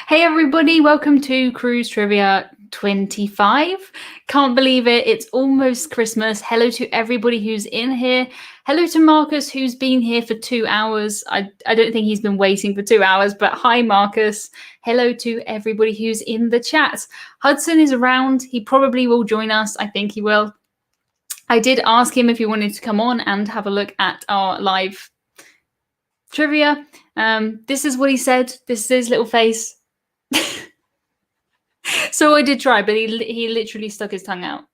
Hey everybody, welcome to Cruise Trivia 25. Can't believe it, it's almost Christmas. Hello to everybody who's in here. Hello to Marcus, who's been here for 2 hours. I don't think he's been waiting for 2 hours, but hi Marcus. Hello to everybody who's in the chat. Hudson is around, he probably will join us, I think he will. I did ask him if he wanted to come on and have a look at our live trivia. This is what he said. This is his little face. So I did try, but he literally stuck his tongue out.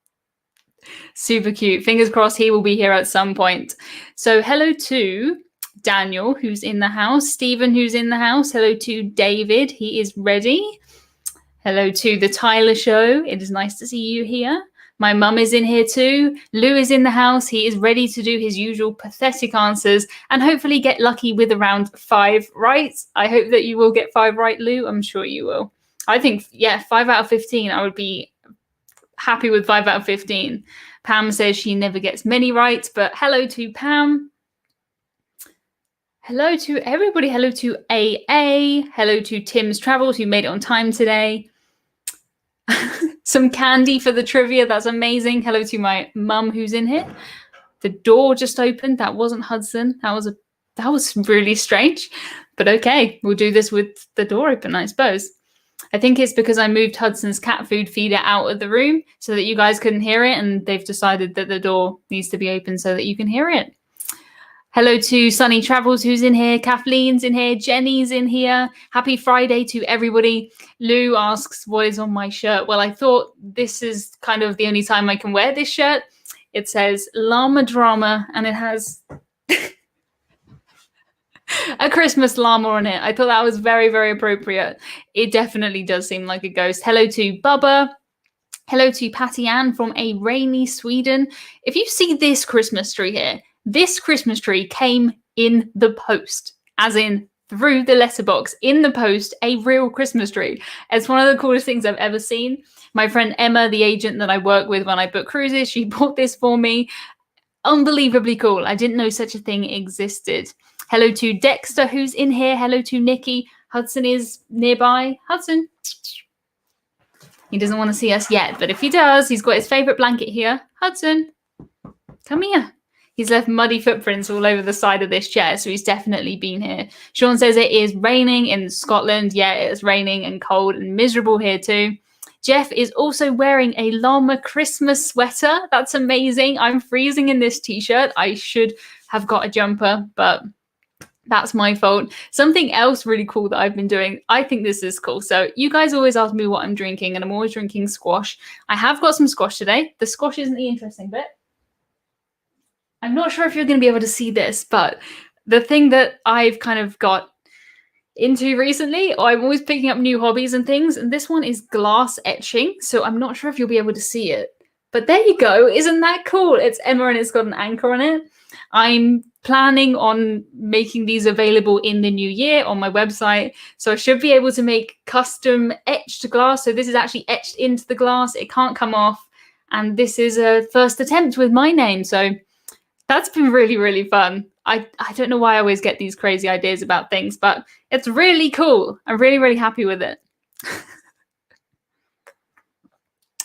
Super cute. Fingers crossed he will be here at some point. So hello to Daniel, who's in the house. Stephen, who's in the house. Hello to David. He is ready. Hello to the Tyler Show. It is nice to see you here. My mum is in here too. Lou is in the house. He is ready to do his usual pathetic answers and hopefully get lucky with around 5 right. I hope that you will get 5 right, Lou. I'm sure you will. I think, yeah, 5 out of 15. I would be happy with 5 out of 15. Pam says she never gets many right, but hello to Pam. Hello to everybody. Hello to AA. Hello to Tim's Travels, who made it on time today. Some candy for the trivia. That's amazing. Hello to my mum who's in here. The door just opened. That wasn't Hudson. That was really strange. But okay, we'll do this with the door open, I suppose. I think it's because I moved Hudson's cat food feeder out of the room so that you guys couldn't hear it, and they've decided that the door needs to be open so that you can hear it. Hello to Sunny Travels, who's in here. Kathleen's in here. Jenny's in here. Happy Friday to everybody. Lou asks, what is on my shirt? Well, I thought this is kind of the only time I can wear this shirt. It says Llama Drama, and it has a Christmas llama on it. I thought that was very, very appropriate. It definitely does seem like a ghost. Hello to Bubba. Hello to Patty Ann from a rainy Sweden. If you see this Christmas tree here, this Christmas tree came in the post, as in through the letterbox, in the post, a real Christmas tree. It's one of the coolest things I've ever seen. My friend Emma, the agent that I work with when I book cruises, she bought this for me. Unbelievably cool. I didn't know such a thing existed. Hello to Dexter, who's in here. Hello to Nickie. Hudson is nearby. Hudson. He doesn't want to see us yet, but if he does, he's got his favorite blanket here. Hudson, come here. He's left muddy footprints all over the side of this chair, so he's definitely been here. Sean says it is raining in Scotland. Yeah, it's raining and cold and miserable here too. Jeff is also wearing a llama Christmas sweater. That's amazing. I'm freezing in this t-shirt. I should have got a jumper, but that's my fault. Something else really cool that I've been doing. I think this is cool. So you guys always ask me what I'm drinking, and I'm always drinking squash. I have got some squash today. The squash isn't the interesting bit. I'm not sure if you're going to be able to see this, but the thing that I've kind of got into recently, I'm always picking up new hobbies and things, and this one is glass etching, so I'm not sure if you'll be able to see it. But there you go. Isn't that cool? It's Emma and it's got an anchor on it. I'm planning on making these available in the new year on my website, so I should be able to make custom etched glass. So this is actually etched into the glass. It can't come off, and this is a first attempt with my name, so that's been really, really fun. I don't know why I always get these crazy ideas about things, but it's really cool. I'm really, really happy with it.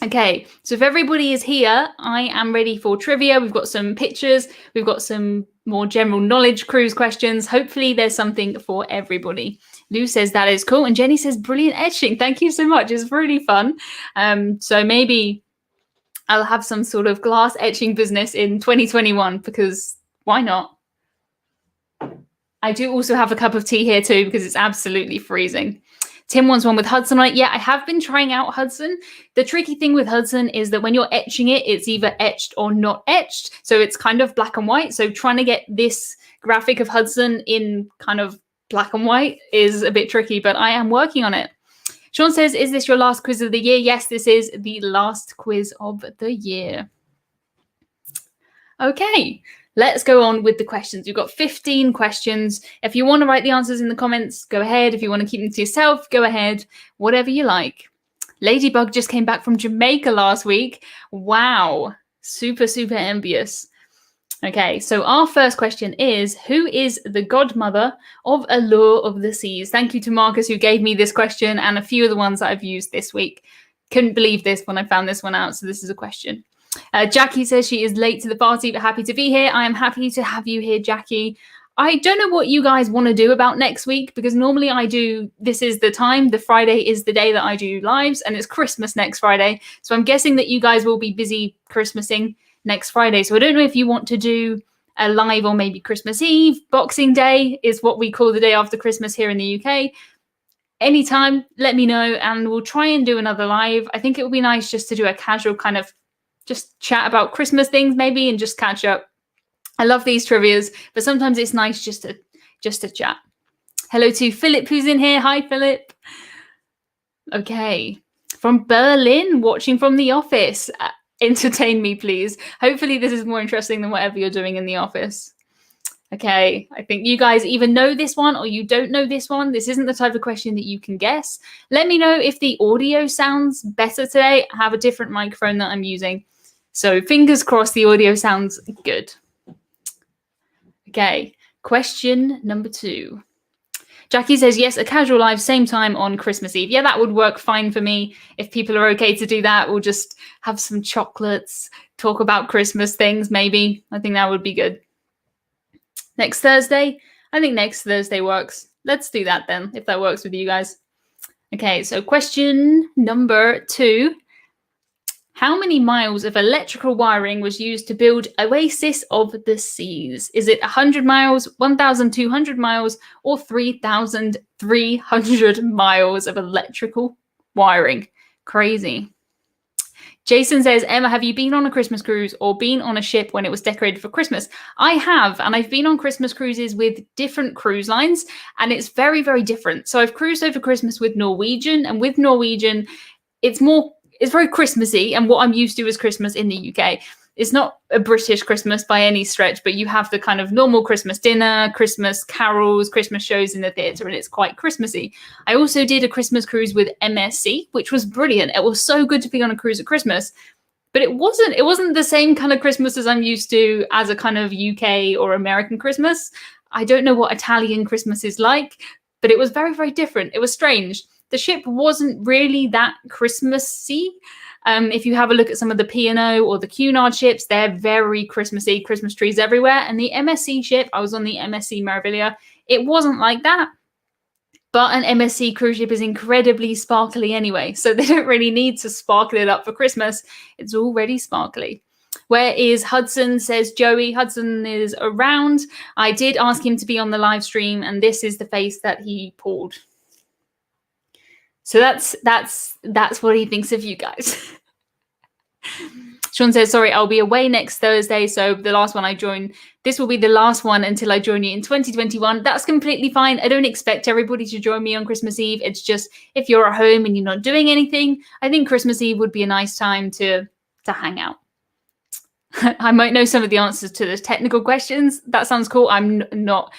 Okay, so if everybody is here, I am ready for trivia. We've got some pictures. We've got some more general knowledge cruise questions. Hopefully there's something for everybody. Lou says that is cool. And Jenny says, brilliant etching. Thank you so much. It's really fun. So maybe I'll have some sort of glass etching business in 2021, because why not? I do also have a cup of tea here too, because it's absolutely freezing. Tim wants one with Hudson on it. Yeah, I have been trying out Hudson. The tricky thing with Hudson is that when you're etching it, it's either etched or not etched. So it's kind of black and white. So trying to get this graphic of Hudson in kind of black and white is a bit tricky, but I am working on it. Sean says, is this your last quiz of the year? Yes, this is the last quiz of the year. Okay, let's go on with the questions. We've got 15 questions. If you want to write the answers in the comments, go ahead. If you want to keep them to yourself, go ahead. Whatever you like. Ladybug just came back from Jamaica last week. Wow, super, super envious. Okay, so our first question is, who is the godmother of Allure of the Seas? Thank you to Marcus who gave me this question and a few of the ones that I've used this week. Couldn't believe this when I found this one out, so this is a question. Jackie says she is late to the party but happy to be here. I am happy to have you here, Jackie. I don't know what you guys want to do about next week, because normally I do, this is the time, the Friday is the day that I do lives, and it's Christmas next Friday. So I'm guessing that you guys will be busy Christmasing next Friday. So I don't know if you want to do a live on maybe Christmas Eve. Boxing Day is what we call the day after Christmas here in the UK. Anytime, let me know and we'll try and do another live. I think it would be nice just to do a casual kind of just chat about Christmas things maybe and just catch up. I love these trivias, but sometimes it's nice just to chat. Hello to Philip who's in here. Hi, Philip. Okay. From Berlin, watching from the office. Entertain me, please. Hopefully this is more interesting than whatever you're doing in the office. Okay, I think you guys either know this one or you don't know this one. This isn't the type of question that you can guess. Let me know if the audio sounds better today. I have a different microphone that I'm using. So fingers crossed the audio sounds good. Okay, question number 2. Jackie says, yes, a casual live, same time on Christmas Eve. Yeah, that would work fine for me. If people are okay to do that, we'll just have some chocolates, talk about Christmas things, maybe. I think that would be good. Next Thursday? I think next Thursday works. Let's do that then, if that works with you guys. Okay, so question number 2. How many miles of electrical wiring was used to build Oasis of the Seas? Is it 100 miles, 1,200 miles, or 3,300 miles of electrical wiring? Crazy. Jason says, Emma, have you been on a Christmas cruise or been on a ship when it was decorated for Christmas? I have, and I've been on Christmas cruises with different cruise lines, and it's very, very different. So I've cruised over Christmas with Norwegian, and with Norwegian, it's very Christmassy, and what I'm used to is Christmas in the UK. It's not a British Christmas by any stretch, but you have the kind of normal Christmas dinner, Christmas carols, Christmas shows in the theatre, and it's quite Christmassy. I also did a Christmas cruise with MSC, which was brilliant. It was so good to be on a cruise at Christmas, but it wasn't the same kind of Christmas as I'm used to as a kind of UK or American Christmas. I don't know what Italian Christmas is like, but it was very, very different. It was strange. The ship wasn't really that Christmassy. If you have a look at some of the P&O or the Cunard ships, they're very Christmassy, Christmas trees everywhere. And the MSC ship, I was on the MSC Meraviglia, it wasn't like that. But an MSC cruise ship is incredibly sparkly anyway, so they don't really need to sparkle it up for Christmas. It's already sparkly. Where is Hudson, says Joey. Hudson is around. I did ask him to be on the live stream, and this is the face that he pulled. So that's what he thinks of you guys. Sean says, sorry, I'll be away next Thursday. So the last one I join, this will be the last one until I join you in 2021. That's completely fine. I don't expect everybody to join me on Christmas Eve. It's just if you're at home and you're not doing anything, I think Christmas Eve would be a nice time to hang out. I might know some of the answers to the technical questions. That sounds cool. I'm not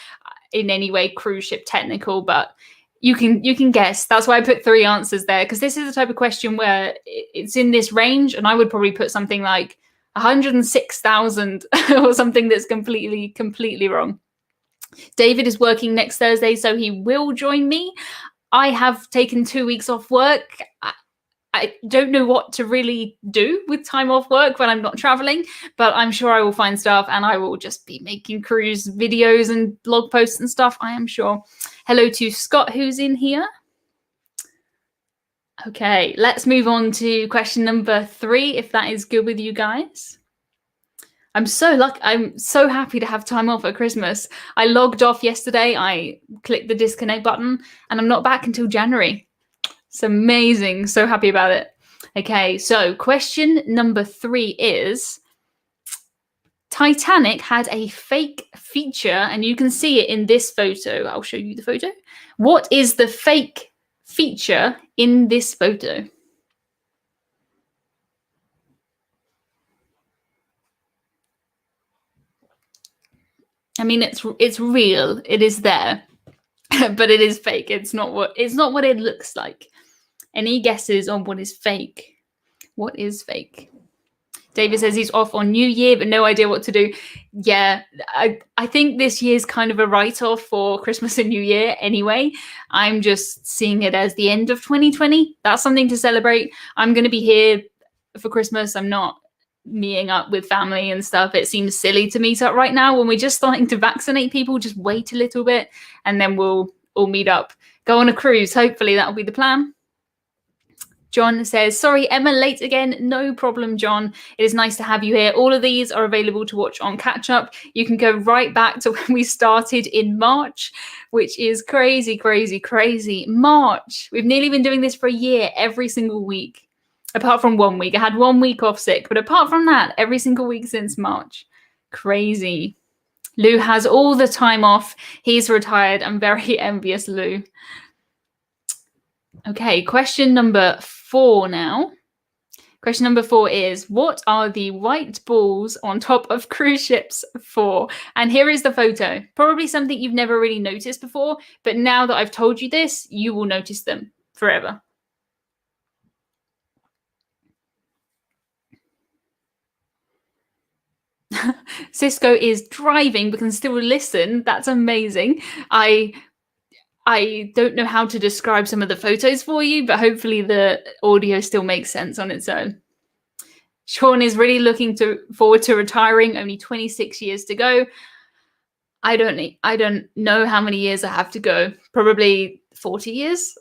in any way cruise ship technical, but you can guess. That's why I put 3 answers there, because this is the type of question where it's in this range, and I would probably put something like 106,000 or something that's completely wrong. David is working next Thursday, so he will join me. I have taken 2 weeks off work. I don't know what to really do with time off work when I'm not traveling, but I'm sure I will find stuff, and I will just be making cruise videos and blog posts and stuff, I am sure. Hello to Scott, who's in here. Okay, let's move on to question number 3, if that is good with you guys. I'm so lucky. I'm so happy to have time off at Christmas. I logged off yesterday. I clicked the disconnect button, and I'm not back until January. It's amazing. So happy about it. Okay, so question number 3 is, Titanic had a fake feature, and you can see it in this photo. I'll show you the photo. What is the fake feature in this photo? I mean, it's real. It is there, but it is fake. It's not what it looks like. Any guesses on what is fake? What is fake? David says he's off on New Year, but no idea what to do. Yeah, I think this year's kind of a write-off for Christmas and New Year anyway. I'm just seeing it as the end of 2020. That's something to celebrate. I'm going to be here for Christmas. I'm not meeting up with family and stuff. It seems silly to meet up right now when we're just starting to vaccinate people. Just wait a little bit and then we'll all meet up. Go on a cruise. Hopefully that'll be the plan. John says, sorry, Emma, late again. No problem, John. It is nice to have you here. All of these are available to watch on Catch Up. You can go right back to when we started in March, which is crazy, crazy, crazy. March. We've nearly been doing this for a year, every single week. Apart from 1 week. I had 1 week off sick. But apart from that, every single week since March. Crazy. Lou has all the time off. He's retired. I'm very envious, Lou. Okay, question number 4 now. Question number 4 is, what are the white balls on top of cruise ships for? And here is the photo. Probably something you've never really noticed before, but now that I've told you this, you will notice them forever. Cisco is driving but can still listen. That's amazing. I don't know how to describe some of the photos for you, but hopefully the audio still makes sense on its own. Sean is really looking forward to retiring. Only 26 years to go. I don't know how many years I have to go. Probably 40 years.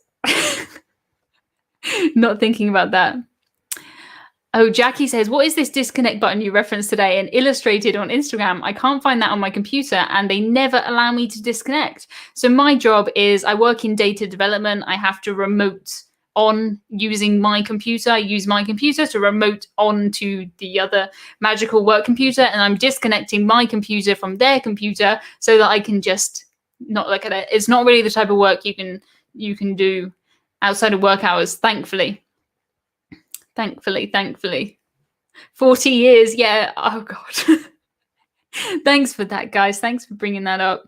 Not thinking about that. Oh, Jackie says, what is this disconnect button you referenced today and illustrated on Instagram? I can't find that on my computer and they never allow me to disconnect. So my job is I work in data development. I have to remote on using my computer. I use my computer to remote on to the other magical work computer, and I'm disconnecting my computer from their computer so that I can just not look at it. It's not really the type of work you can do outside of work hours, thankfully. Thankfully. 40 years, yeah. Oh, God. Thanks for that, guys. Thanks for bringing that up.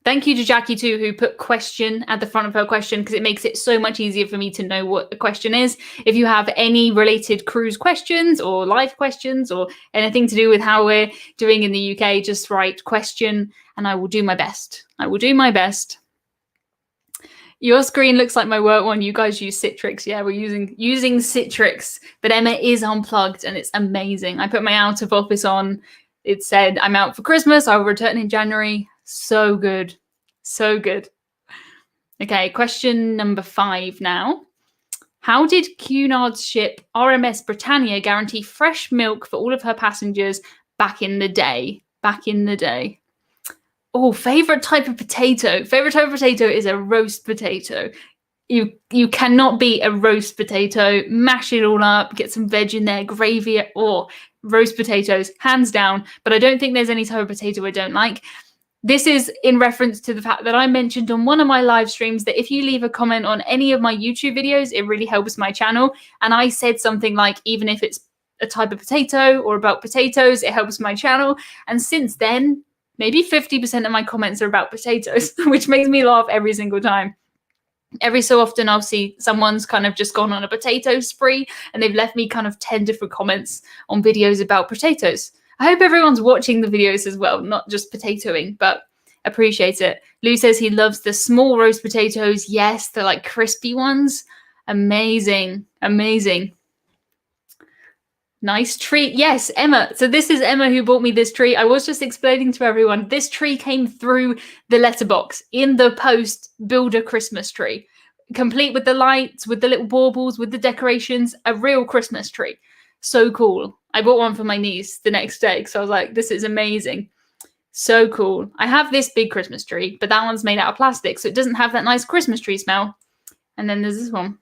Thank you to Jackie, too, who put question at the front of her question, because it makes it so much easier for me to know what the question is. If you have any related cruise questions or life questions or anything to do with how we're doing in the UK, just write question and I will do my best. Your screen looks like my work one. You guys use Citrix. Yeah, we're using Citrix, but Emma is unplugged and it's amazing. I put my out of office on. It said, I'm out for Christmas. I will return in January. So good. So good. Okay, question number 5 now. How did Cunard's ship RMS Britannia guarantee fresh milk for all of her passengers back in the day? Oh, favorite type of potato. Favorite type of potato is a roast potato. You cannot beat a roast potato. Mash it all up, get some veg in there, gravy, or roast potatoes, hands down. But I don't think there's any type of potato I don't like. This is in reference to the fact that I mentioned on one of my live streams that if you leave a comment on any of my YouTube videos, it really helps my channel. And I said something like, even if it's a type of potato or about potatoes, it helps my channel. And since then, maybe 50% of my comments are about potatoes, which makes me laugh every single time. Every so often I'll see someone's kind of just gone on a potato spree and they've left me kind of 10 different comments on videos about potatoes. I hope everyone's watching the videos as well, not just potatoing, but appreciate it. Lou says he loves the small roast potatoes. Yes, the like crispy ones. Amazing. Nice tree. Yes, Emma. So this is Emma who bought me this tree. I was just explaining to everyone, this tree came through the letterbox in the post builder Christmas tree, complete with the lights, with the little baubles, with the decorations, a real Christmas tree. So cool. I bought one for my niece the next day because I was like, this is amazing. So cool. I have this big Christmas tree, but that one's made out of plastic, so it doesn't have that nice Christmas tree smell. And then there's this one.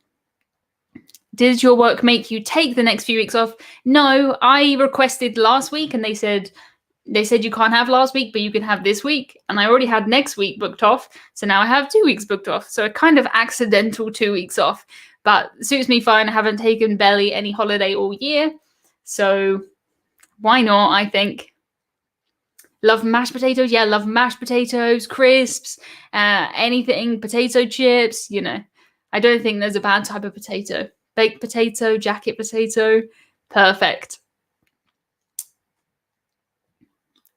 Did your work make you take the next few weeks off? No, I requested last week and they said you can't have last week, but you can have this week. And I already had next week booked off. So now I have 2 weeks booked off. So a kind of accidental 2 weeks off, but suits me fine. I haven't taken barely any holiday all year. So why not, I think. Love mashed potatoes. Yeah, love mashed potatoes, crisps, anything, potato chips, you know. I don't think there's a bad type of potato. Baked potato, jacket potato, Perfect.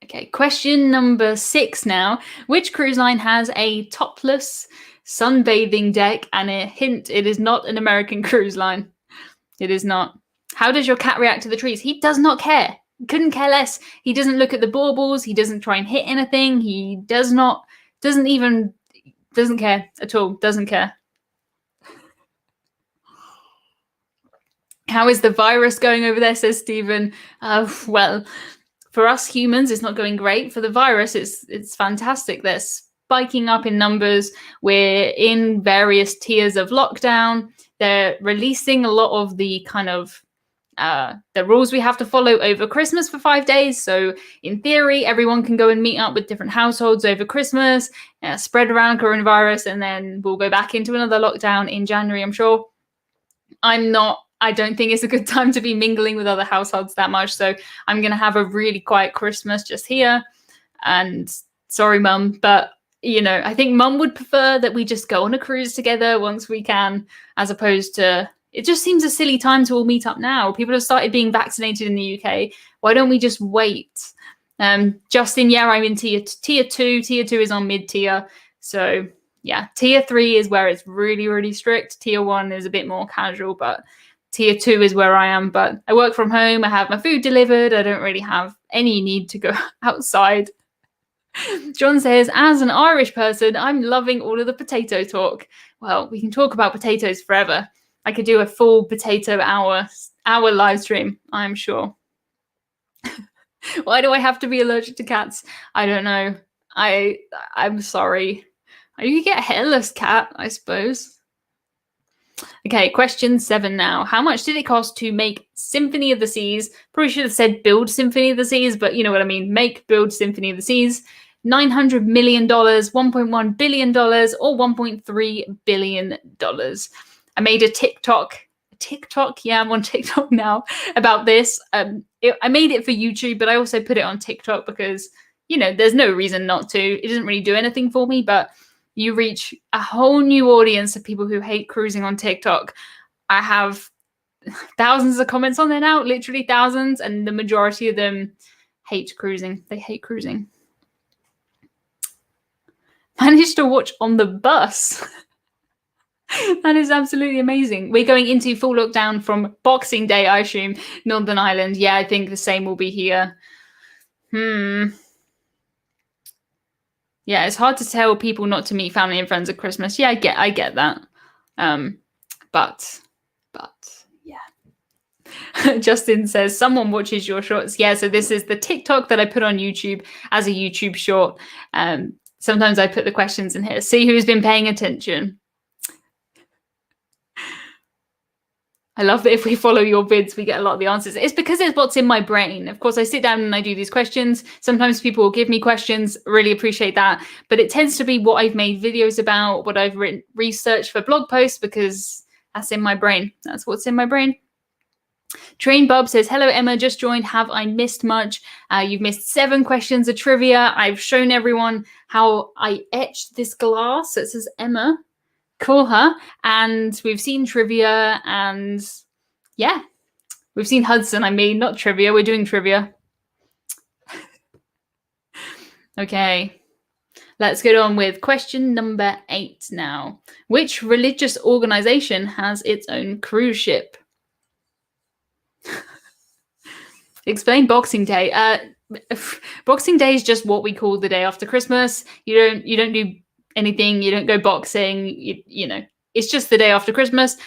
Okay, question number 6 now. Which cruise line has a topless sunbathing deck? And a hint, it is not an American cruise line. It is not. How does your cat react to the trees? He does not care. Couldn't care less. He doesn't look at the baubles. He doesn't try and hit anything. He doesn't care at all. Doesn't care. How is the virus going over there, says Stephen. Well, for us humans, it's not going great. For the virus, it's fantastic. They're spiking up in numbers. We're in various tiers of lockdown. They're releasing a lot of the kind of the rules we have to follow over Christmas for 5 days. So in theory, everyone can go and meet up with different households over Christmas, spread around coronavirus, and then we'll go back into another lockdown in January, I'm sure. I don't think it's a good time to be mingling with other households that much. So I'm going to have a really quiet Christmas just here. And sorry, Mum, but I think Mum would prefer that we just go on a cruise together once we can, as opposed to, it just seems a silly time to all meet up now. People have started being vaccinated in the UK. Why don't we just wait? Justin, yeah, I'm in tier 2. Tier 2 is on mid-tier. So yeah, tier 3 is where it's really, really strict. Tier 1 is a bit more casual, but tier 2 is where I am. But I work from home. I have my food delivered. I don't really have any need to go outside. John says, as an Irish person, I'm loving all of the potato talk. Well, we can talk about potatoes forever. I could do a full potato hour live stream, I'm sure. Why do I have to be allergic to cats? I don't know. I'm sorry. You get a hairless cat, I suppose. Okay, question 7 now. How much did it cost to make Symphony of the Seas? Probably should have said build Symphony of the Seas, but you know what I mean. Build Symphony of the Seas. $900 million, $1.1 billion, or $1.3 billion. I made a TikTok. Yeah, I'm on TikTok now about this. I made it for YouTube, but I also put it on TikTok because, there's no reason not to. It doesn't really do anything for me, but you reach a whole new audience of people who hate cruising on TikTok. I have thousands of comments on there now, literally thousands, and the majority of them hate cruising. They hate cruising. Managed to watch on the bus. That is absolutely amazing. We're going into full lockdown from Boxing Day, I assume, Northern Ireland. Yeah, I think the same will be here. Yeah, it's hard to tell people not to meet family and friends at Christmas. Yeah, I get that. But yeah. Justin says, someone watches your shorts. Yeah, so this is the TikTok that I put on YouTube as a YouTube short. Sometimes I put the questions in here. See who's been paying attention. I love that if we follow your vids, we get a lot of the answers. It's because it's what's in my brain. Of course, I sit down and I do these questions. Sometimes people will give me questions. Really appreciate that. But it tends to be what I've made videos about, what I've written research for blog posts, because that's in my brain. That's what's in my brain. Train Bob says, hello, Emma, just joined. Have I missed much? You've missed 7 questions of trivia. I've shown everyone how I etched this glass. It says Emma. Call her. And we've seen trivia, and yeah, we've seen Hudson. I mean, not trivia. We're doing trivia. Okay. Let's get on with question number 8 now. Which religious organization has its own cruise ship? Explain Boxing Day. Boxing Day is just what we call the day after Christmas. You don't do anything. You don't go boxing. You know, it's just the day after Christmas.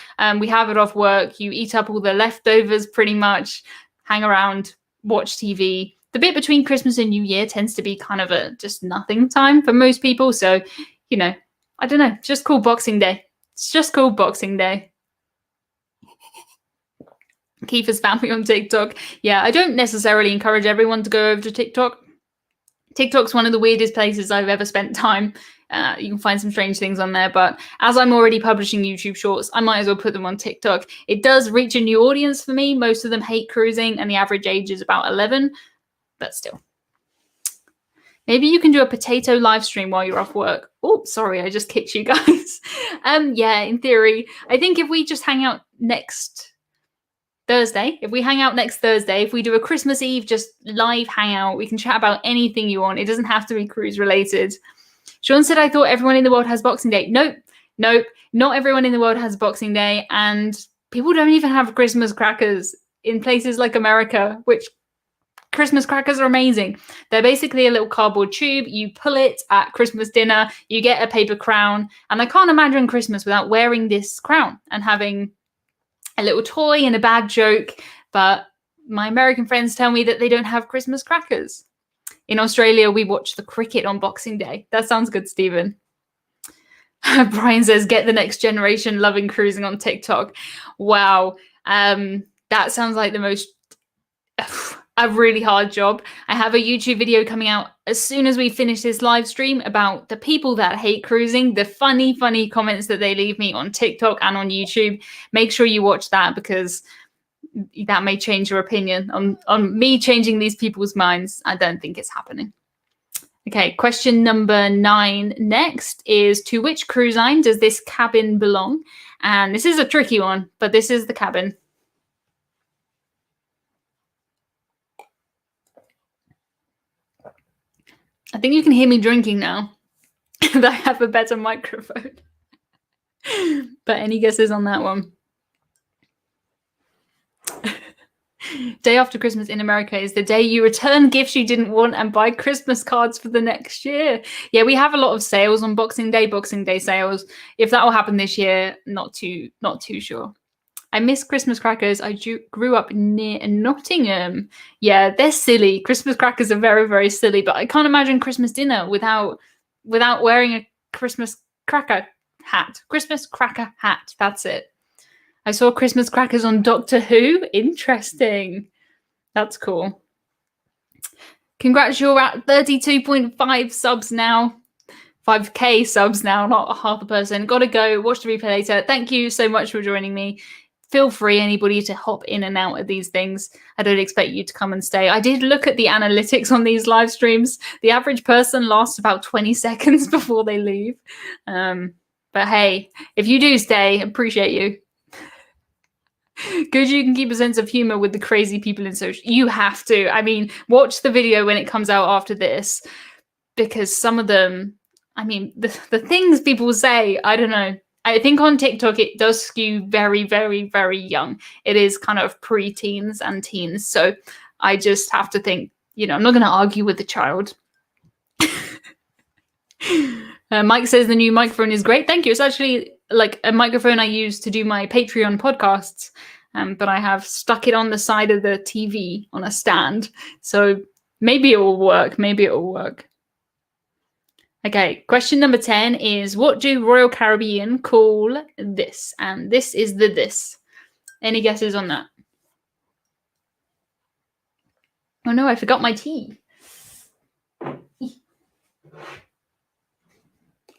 We have it off work. You eat up all the leftovers pretty much, hang around, watch TV. The bit between Christmas and New Year tends to be kind of a just nothing time for most people. So, you know, I don't know. It's just called Boxing Day. It's just called Boxing Day. Kiefer's family on TikTok. Yeah, I don't necessarily encourage everyone to go over to TikTok. TikTok's one of the weirdest places I've ever spent time. You can find some strange things on there, but as I'm already publishing YouTube shorts, I might as well put them on TikTok. It does reach a new audience for me. Most of them hate cruising, and the average age is about 11, but still. Maybe you can do a potato live stream while you're off work. Oh, sorry, I just kicked you guys. Yeah, in theory, I think if we just hang out next Thursday, if we hang out next Thursday, if we do a Christmas Eve just live hangout, we can chat about anything you want. It doesn't have to be cruise related. Sean said, I thought everyone in the world has Boxing Day. Nope. Not everyone in the world has Boxing Day. And people don't even have Christmas crackers in places like America, which Christmas crackers are amazing. They're basically a little cardboard tube. You pull it at Christmas dinner, you get a paper crown. And I can't imagine Christmas without wearing this crown and having a little toy and a bad joke. But my American friends tell me that they don't have Christmas crackers. In Australia, we watch the cricket on Boxing Day. That sounds good, Stephen. Brian says, get the next generation loving cruising on TikTok. Wow. That sounds like the most... a really hard job. I have a YouTube video coming out as soon as we finish this live stream about the people that hate cruising, the funny comments that they leave me on TikTok and on YouTube. Make sure you watch that because that may change your opinion on me changing these people's minds. I don't think it's happening. Okay, question number 9 next is, to which cruise line does this cabin belong? And this is a tricky one, but this is the cabin. I think you can hear me drinking now. That I have a better microphone. But any guesses on that one? Day after Christmas in America is the day you return gifts you didn't want and buy Christmas cards for the next year. Yeah, we have a lot of sales on Boxing Day sales. If that will happen this year, not too sure. I miss Christmas crackers. I grew up near Nottingham. Yeah, they're silly. Christmas crackers are very, very silly. But I can't imagine Christmas dinner without wearing a Christmas cracker hat. Christmas cracker hat. That's it. I saw Christmas crackers on Doctor Who. Interesting. That's cool. Congrats, you're at 32.5 subs now. 5k subs now, not half a person. Gotta go. Watch the replay later. Thank you so much for joining me. Feel free, anybody, to hop in and out of these things. I don't expect you to come and stay. I did look at the analytics on these live streams. The average person lasts about 20 seconds before they leave. But hey, if you do stay, appreciate you. Good, you can keep a sense of humor with the crazy people in social. You have to. I mean, watch the video when it comes out after this, because some of them, I mean, the things people say, I don't know. I think on TikTok, it does skew very, very, very young. It is kind of pre-teens and teens. So I just have to think, I'm not going to argue with the child. Mike says the new microphone is great. Thank you. It's actually like a microphone I use to do my Patreon podcasts. But I have stuck it on the side of the TV on a stand. So maybe it will work. Okay, question number 10 is, what do Royal Caribbean call this? And this is the this. Any guesses on that? Oh no, I forgot my tea.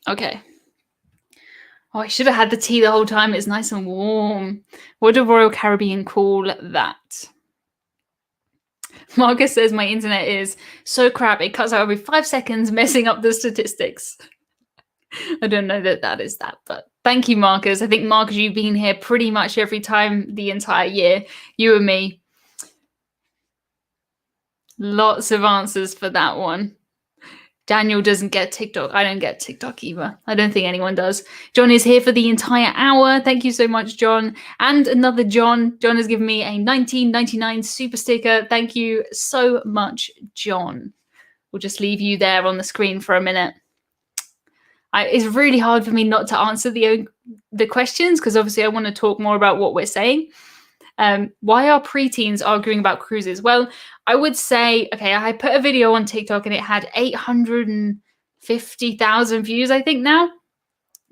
Okay. Oh, I should have had the tea the whole time. It's nice and warm. What do Royal Caribbean call that? Marcus says my internet is so crap it cuts out every 5 seconds, messing up the statistics. I don't know that is that, but thank you, Marcus. I think, Marcus, you've been here pretty much every time the entire year. You and me. Lots of answers for that one. Daniel doesn't get TikTok. I don't get TikTok either. I don't think anyone does. John is here for the entire hour. Thank you so much, John. And another John. John has given me a 19.99 super sticker. Thank you so much, John. We'll just leave you there on the screen for a minute. It's really hard for me not to answer the questions because obviously I want to talk more about what we're saying. Why are preteens arguing about cruises? Well, I would say, okay, I put a video on TikTok and it had 850,000 views, I think now,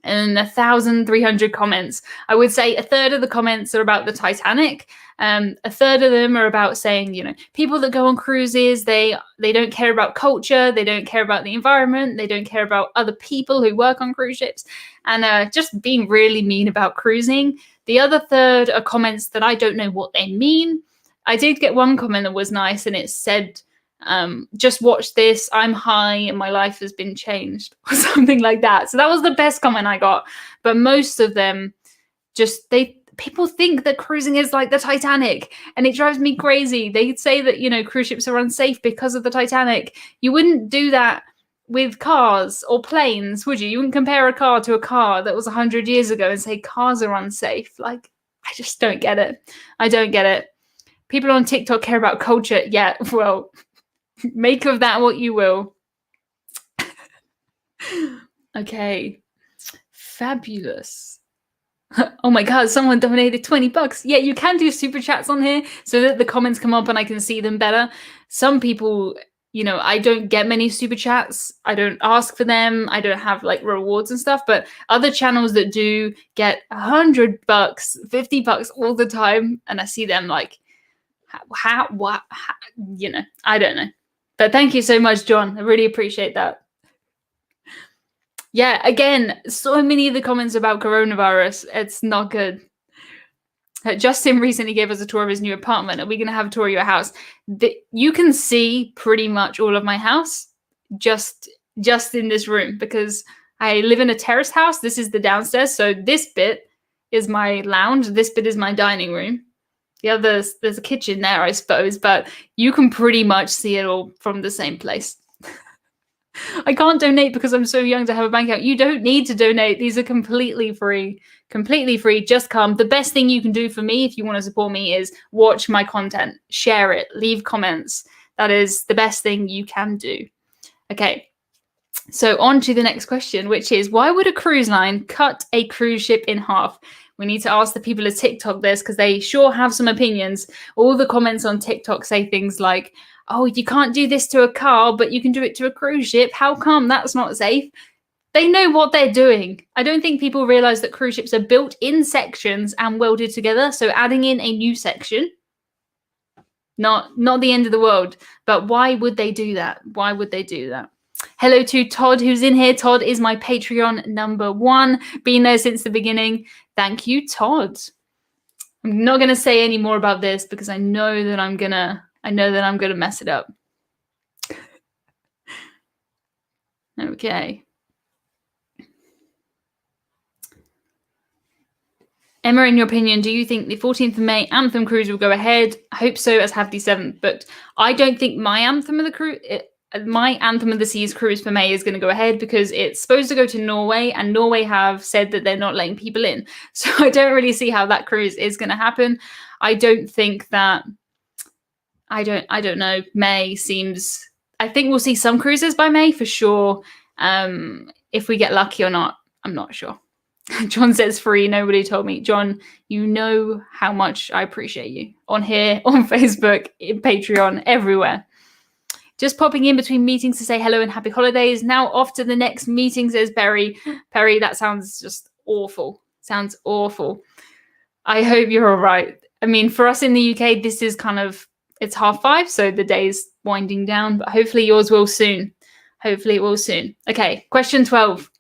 and 1,300 comments. I would say a third of the comments are about the Titanic. A third of them are about saying, people that go on cruises, they don't care about culture, they don't care about the environment, they don't care about other people who work on cruise ships, and just being really mean about cruising. The other third are comments that I don't know what they mean. I did get one comment that was nice, and it said, just watch this, I'm high and my life has been changed, or something like that. So that was the best comment I got. But most of them people think that cruising is like the Titanic, and it drives me crazy. They say that, you know, cruise ships are unsafe because of the Titanic. You wouldn't do that with cars or planes, would you? You wouldn't compare a car to a car that was 100 years ago and say cars are unsafe. Like, I just don't get it. I don't get it. People on TikTok care about culture. Yeah, well, make of that what you will. Okay. Fabulous. Oh my god, someone donated $20. Yeah, you can do super chats on here so that the comments come up and I can see them better. Some people, you know, I don't get many super chats. I don't ask for them. I don't have like rewards and stuff, but other channels that do get $100, $50 all the time, and I see them like, how, you know, I don't know. But thank you so much, John. I really appreciate that. Yeah, again, so many of the comments about coronavirus. It's not good. Justin recently gave us a tour of his new apartment. Are we going to have a tour of your house? You can see pretty much all of my house just in this room, because I live in a terrace house. This is the downstairs. So this bit is my lounge. This bit is my dining room. The others, there's a kitchen there, I suppose, but you can pretty much see it all from the same place. I can't donate because I'm so young to have a bank account. You don't need to donate. These are completely free. Completely free. Just come. The best thing you can do for me if you want to support me is watch my content, share it, leave comments. That is the best thing you can do. Okay. So on to the next question, which is, why would a cruise line cut a cruise ship in half? We need to ask the people of TikTok this, because they sure have some opinions. All the comments on TikTok say things like, oh, you can't do this to a car, but you can do it to a cruise ship. How come? That's not safe. They know what they're doing. I don't think people realize that cruise ships are built in sections and welded together. So adding in a new section, not the end of the world. But why would they do that? Why would they do that? Hello to Todd, who's in here. Todd is my Patreon #1. Been there since the beginning. Thank you, Todd. I'm not going to say any more about this because I know that I'm going to mess it up. Okay. Emma, in your opinion, do you think the 14th of May Anthem cruise will go ahead? I hope so, as have the 7th, but I don't think my Anthem of the Seas cruise for May is going to go ahead, because it's supposed to go to Norway, and Norway have said that they're not letting people in. So I don't really see how that cruise is going to happen. I don't think that, I don't know. May seems, I think we'll see some cruises by May for sure. If we get lucky or not, I'm not sure. John says free. Nobody told me. John, you know how much I appreciate you on here, on Facebook, in Patreon, everywhere. Just popping in between meetings to say hello and happy holidays. Now off to the next meeting, says Perry. Perry, that sounds just awful. Sounds awful. I hope you're all right. I mean, for us in the UK, this is kind of, it's 5:30, so the day's winding down, but hopefully yours will soon. Hopefully it will soon. Okay, question 12.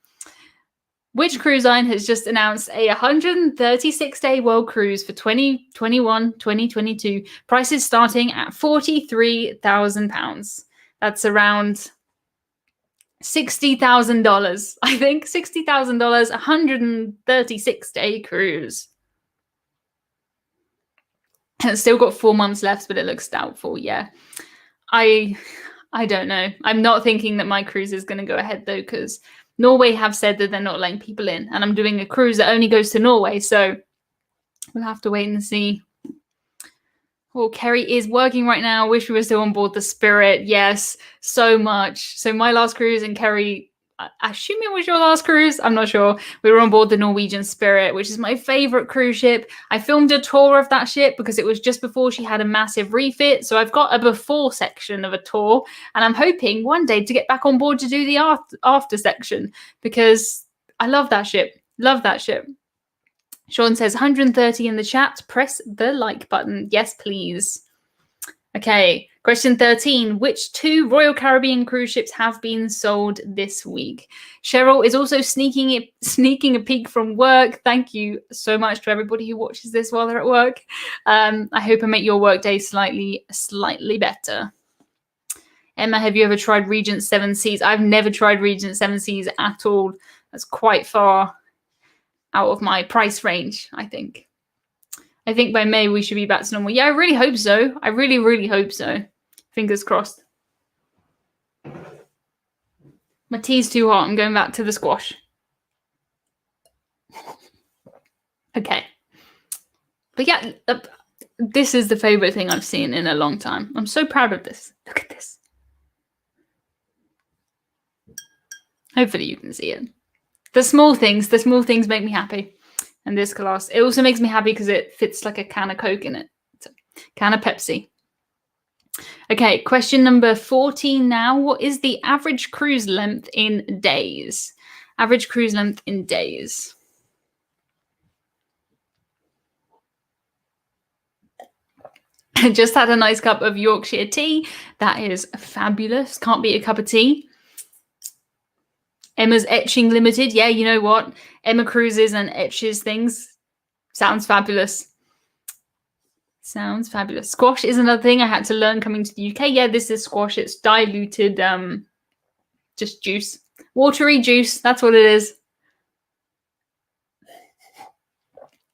Which cruise line has just announced a 136-day world cruise for 2021-2022? Prices starting at £43,000. That's around $60,000, I think. $60,000, 136-day cruise. And it's still got 4 months left, but it looks doubtful. Yeah, I don't know. I'm not thinking that my cruise is going to go ahead, though, because Norway have said that they're not letting people in, and I'm doing a cruise that only goes to Norway, so we'll have to wait and see. Oh, Kerry is working right now. Wish we were still on board the Spirit. Yes, so much. So my last cruise, and Kerry, I assume it was your last cruise. I'm not sure. We were on board the Norwegian Spirit, which is my favorite cruise ship. I filmed a tour of that ship because it was just before she had a massive refit. So I've got a before section of a tour, and I'm hoping one day to get back on board to do the after section, because I love that ship. Love that ship. Sean says 130 in the chat. Press the like button. Yes, please. Okay, question 13. Which 2 Royal Caribbean cruise ships have been sold this week? Cheryl is also sneaking a peek from work. Thank you so much to everybody who watches this while they're at work. I hope I make your workday slightly better. Emma, have you ever tried Regent 7 Seas? I've never tried Regent 7 Seas at all. That's quite far out of my price range, I think. I think by May we should be back to normal. Yeah, I really hope so. I really, really hope so. Fingers crossed. My tea's too hot. I'm going back to the squash. Okay. But yeah, this is the favorite thing I've seen in a long time. I'm so proud of this. Look at this. Hopefully you can see it. The small things make me happy. And this glass, it also makes me happy because it fits like a can of Coke in it. It's a can of Pepsi. Okay, question number 14 now. What is the average cruise length in days? Average cruise length in days. Just had a nice cup of Yorkshire tea. That is fabulous. Can't beat a cup of tea. Emma's Etching Limited. Yeah, you know what? Emma cruises and etches things. Sounds fabulous. Sounds fabulous. Squash is another thing I had to learn coming to the UK. Yeah, this is squash. It's diluted, just juice. Watery juice. That's what it is.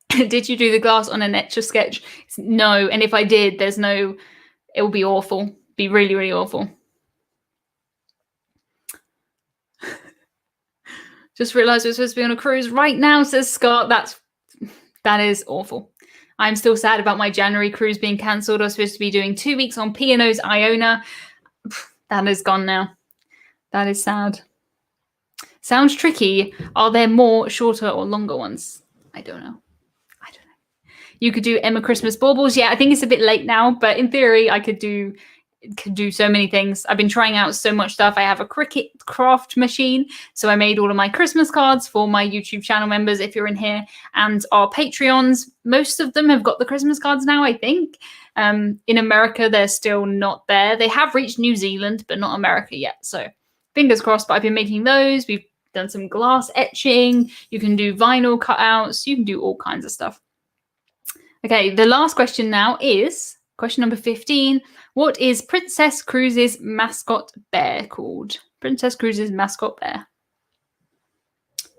Did you do the glass on an Etch-a-Sketch? No, and if I did, it will be awful. Be really, really awful. Just realised we're supposed to be on a cruise right now, says Scott. That is awful. I'm still sad about my January cruise being cancelled. I was supposed to be doing 2 weeks on P&O's Iona. That is gone now. That is sad. Sounds tricky. Are there more shorter or longer ones? I don't know. You could do Emma Christmas baubles. Yeah, I think it's a bit late now, but in theory, I could do so many things. I've been trying out so much stuff. I have a Cricut craft machine, so I made all of my Christmas cards for my YouTube channel members, if you're in here, and our Patreons. Most of them have got the Christmas cards now, I think. In America, they're still not there. They have reached New Zealand, but not America yet. So fingers crossed, but I've been making those. We've done some glass etching. You can do vinyl cutouts. You can do all kinds of stuff. Okay, the last question now is question number 15. What is Princess Cruises' mascot bear called? Princess Cruises' mascot bear.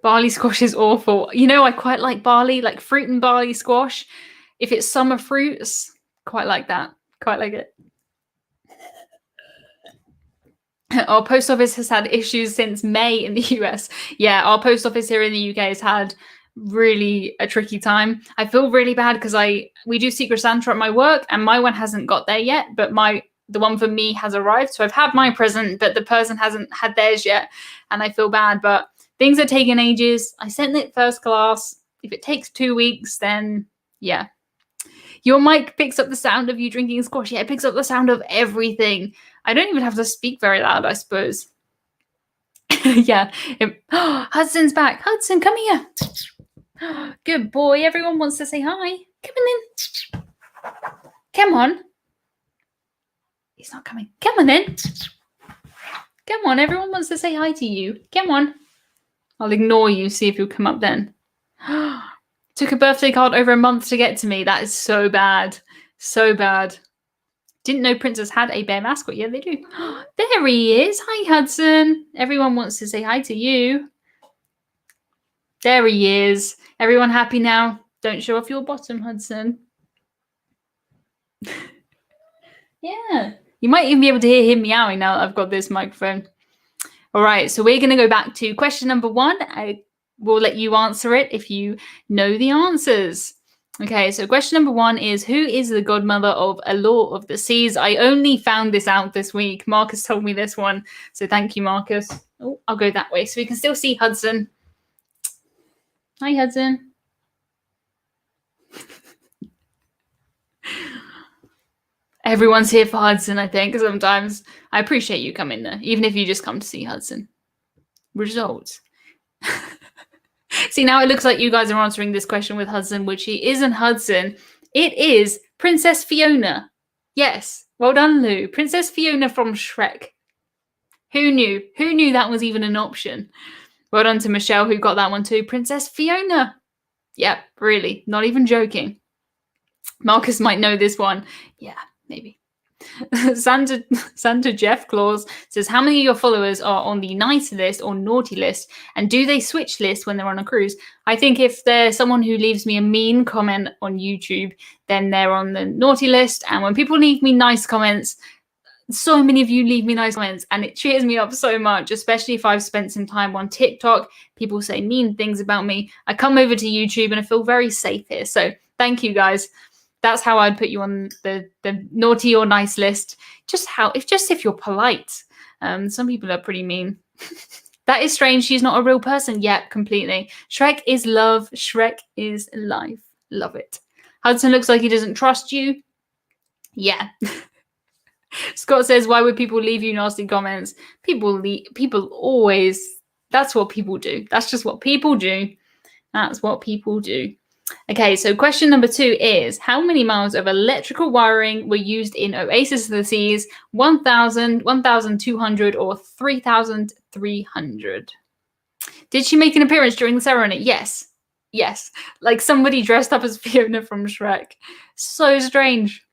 Barley squash is awful. You know, I quite like barley, like fruit and barley squash. If it's summer fruits, quite like that. Quite like it. Our post office has had issues since May in the US. Yeah, our post office here in the UK has had really a tricky time. I feel really bad because we do Secret Santa at my work and my one hasn't got there yet, but the one for me has arrived. So I've had my present, but the person hasn't had theirs yet, and I feel bad. But things are taking ages. I sent it first class. If it takes 2 weeks, then yeah. Your mic picks up the sound of you drinking squash. Yeah, it picks up the sound of everything. I don't even have to speak very loud, I suppose. Yeah. Hudson's back. Hudson, come here. Good boy. Everyone wants to say hi. Come on in. Come on. He's not coming. Come on in. Come on. Everyone wants to say hi to you. Come on. I'll ignore you. See if you'll come up then. Took a birthday card over a month to get to me. That is so bad. So bad. Didn't know Princess had a bear mascot. Yeah, they do. There he is. Hi, Hudson. Everyone wants to say hi to you. There he is. Everyone happy now? Don't show off your bottom, Hudson. Yeah. You might even be able to hear him meowing now that I've got this microphone. All right, so we're going to go back to question number 1. I will let you answer it if you know the answers. Okay, so question number 1 is, who is the godmother of Allure of the Seas? I only found this out this week. Marcus told me this one, so thank you, Marcus. Oh, I'll go that way so we can still see Hudson. Hi, Hudson. Everyone's here for Hudson, I think, sometimes. I appreciate you coming there, even if you just come to see Hudson. Results. See, now it looks like you guys are answering this question with Hudson, which he isn't Hudson. It is Princess Fiona. Yes. Well done, Lou. Princess Fiona from Shrek. Who knew? Who knew that was even an option? Well done to Michelle, who got that one too. Princess Fiona. Yep, really. Not even joking. Marcus might know this one. Yeah, maybe. Santa Jeff Claus says, how many of your followers are on the nice list or naughty list? And do they switch lists when they're on a cruise? I think if there's someone who leaves me a mean comment on YouTube, then they're on the naughty list. And when people leave me nice comments, so many of you leave me nice comments and it cheers me up so much, especially if I've spent some time on TikTok. People say mean things about me. I come over to YouTube and I feel very safe here. So thank you guys. That's how I'd put you on the naughty or nice list. If you're polite. Some people are pretty mean. That is strange. She's not a real person yet. Completely. Shrek is love. Shrek is life. Love it. Hudson looks like he doesn't trust you. Yeah. Scott says, why would people leave you nasty comments? People always, that's what people do. That's just what people do. That's what people do. Okay, so question number 2 is, how many miles of electrical wiring were used in Oasis of the Seas? 1,000, 1,200, or 3,300? Did she make an appearance during the ceremony? Yes. Yes. Like somebody dressed up as Fiona from Shrek. So strange.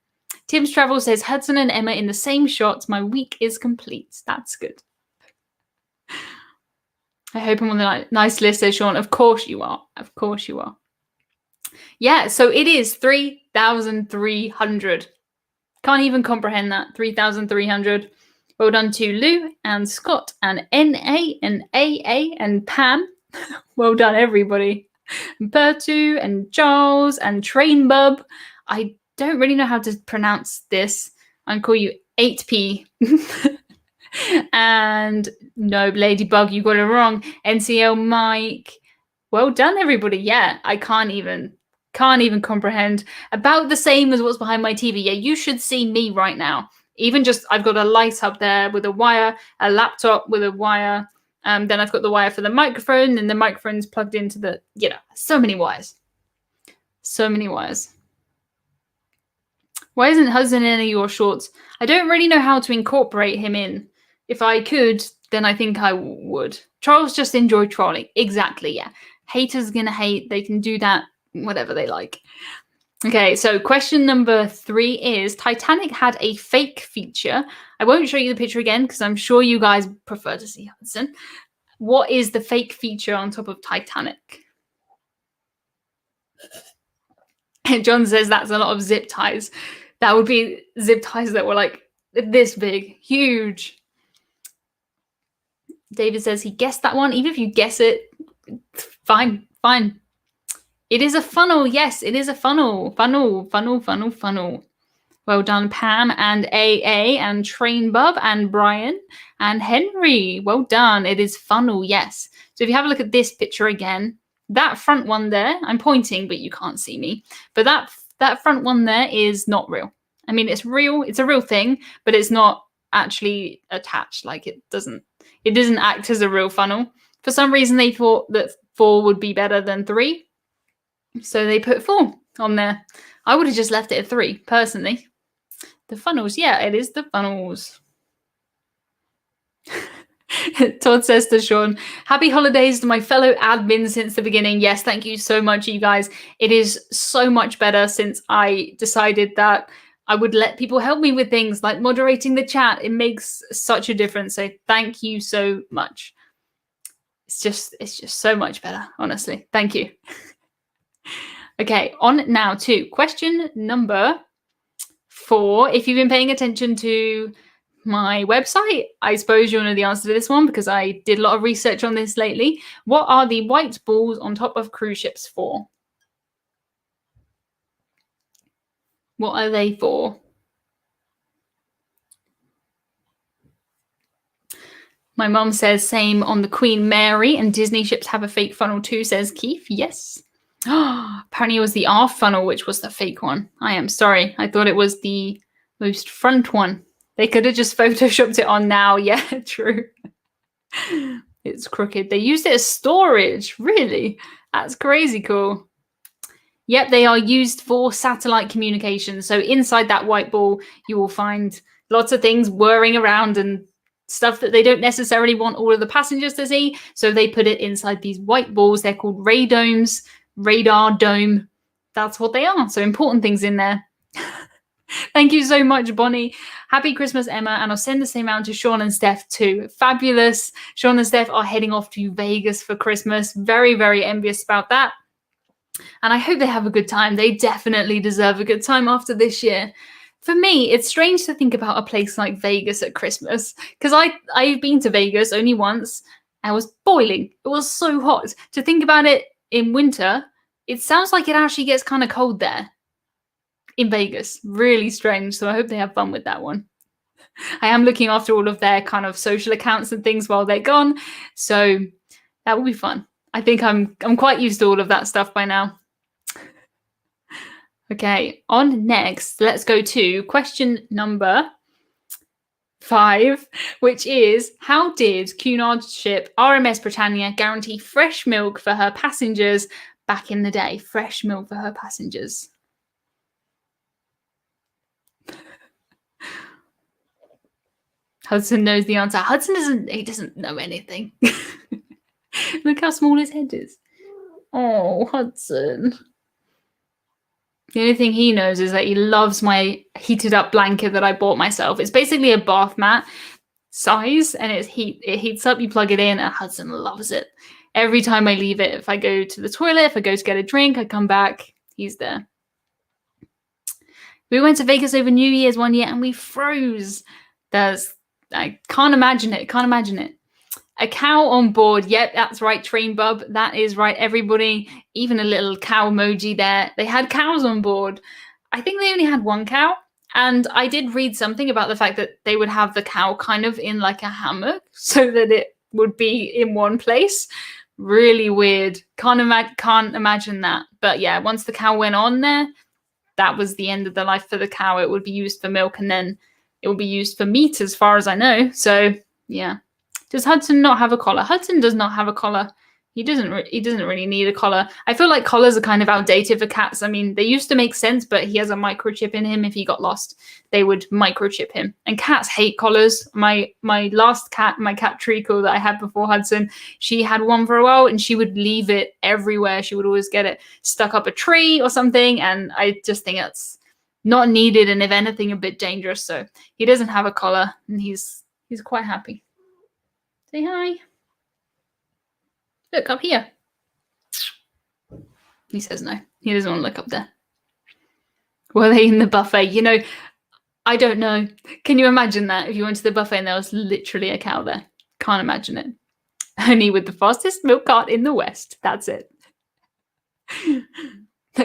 Tim's Travel says, Hudson and Emma in the same shots. My week is complete. That's good. I hope I'm on the nice list, says Sean. Of course you are. Of course you are. Yeah, so it is 3,300. Can't even comprehend that. 3,300. Well done to Lou and Scott and NA and AA and Pam. Well done, everybody. And Pertu and Charles and Train Bub. I don't really know how to pronounce this. I'll call you 8P. And no, Ladybug, you got it wrong. NCL Mike. Well done, everybody. Yeah, I can't even comprehend. About the same as what's behind my TV. Yeah, you should see me right now. Even just, I've got a light up there with a wire, a laptop with a wire. Then I've got the wire for the microphone, and the microphone's plugged into the, so many wires. So many wires. Why isn't Hudson in any of your shorts? I don't really know how to incorporate him in. If I could, then I think I would. Trolls just enjoy trolling. Exactly, yeah. Haters gonna hate. They can do that, whatever they like. Okay, so question number 3 is, Titanic had a fake feature. I won't show you the picture again because I'm sure you guys prefer to see Hudson. What is the fake feature on top of Titanic? And John says that's a lot of zip ties. That would be zip ties that were like this big, huge. David says he guessed that one. Even if you guess it, fine. It is a funnel. Yes, it is a funnel. Funnel. Well done, Pam and AA and Train Bub and Brian and Henry. Well done. It is funnel, yes. So if you have a look at this picture again, that front one there, I'm pointing, but you can't see me. But that front one there is not real. I mean, it's real. It's a real thing, but it's not actually attached. Like it doesn't act as a real funnel. For some reason, they thought that 4 would be better than 3. So they put 4 on there. I would have just left it at 3, personally. The funnels. Yeah, it is the funnels. Todd says to Sean, happy holidays to my fellow admins since the beginning. Yes, thank you so much, you guys. It is so much better since I decided that I would let people help me with things like moderating the chat. It makes such a difference. So thank you so much. It's just so much better, honestly. Thank you. Okay, on now to question number 4. If you've been paying attention to my website, I suppose you'll know the answer to this one because I did a lot of research on this lately. What are the white balls on top of cruise ships for? What are they for? My mum says same on the Queen Mary, and Disney ships have a fake funnel too, says Keith. Yes. Apparently it was the aft funnel which was the fake one. I am sorry. I thought it was the most front one. They could have just photoshopped it on now. Yeah, true. It's crooked. They used it as storage. Really? That's crazy cool. Yep, they are used for satellite communication. So inside that white ball, you will find lots of things whirring around and stuff that they don't necessarily want all of the passengers to see. So they put it inside these white balls. They're called radomes, radar dome. That's what they are. So important things in there. Thank you so much, Bonnie. Happy Christmas, Emma. And I'll send the same out to Sean and Steph too. Fabulous. Sean and Steph are heading off to Vegas for Christmas. Very, very envious about that. And I hope they have a good time. They definitely deserve a good time after this year. For me, it's strange to think about a place like Vegas at Christmas, because I've been to Vegas only once. I was boiling. It was so hot. To think about it in winter, it sounds like it actually gets kind of cold there in Vegas. Really strange. So I hope they have fun with that one. I am looking after all of their kind of social accounts and things while they're gone. So that will be fun. I think I'm quite used to all of that stuff by now. Okay, on next, let's go to question number 5, which is, how did Cunard's ship RMS Britannia guarantee fresh milk for her passengers back in the day? Fresh milk for her passengers. Hudson knows the answer. Hudson doesn't know anything. Look how small his head is. Oh, Hudson. The only thing he knows is that he loves my heated up blanket that I bought myself. It's basically a bath mat size, and it heats up, you plug it in, and Hudson loves it. Every time I leave it, if I go to the toilet, if I go to get a drink, I come back, he's there. We went to Vegas over New Year's one year and we froze. I can't imagine it. A cow on board. Yep, that's right, Train Bub. That is right, everybody. Even a little cow emoji there. They had cows on board. I think they only had one cow. And I did read something about the fact that they would have the cow kind of in like a hammock so that it would be in one place. Really weird. Can't imagine that. But yeah, once the cow went on there, that was the end of the life for the cow. It would be used for milk and then it will be used for meat as far as I know. So yeah. Does Hudson not have a collar? Hudson does not have a collar. He doesn't really need a collar. I feel like collars are kind of outdated for cats. I mean, they used to make sense, but he has a microchip in him. If he got lost, they would microchip him. And cats hate collars. My last cat, my cat Treacle that I had before Hudson, she had one for a while and she would leave it everywhere. She would always get it stuck up a tree or something. And I just think that's not needed, and if anything, a bit dangerous. So he doesn't have a collar and he's quite happy. Say hi. Look up here. He says no. He doesn't want to look up there. Were they in the buffet? You know, I don't know. Can you imagine that? If you went to the buffet and there was literally a cow there. Can't imagine it. Only with the fastest milk cart in the West. That's it.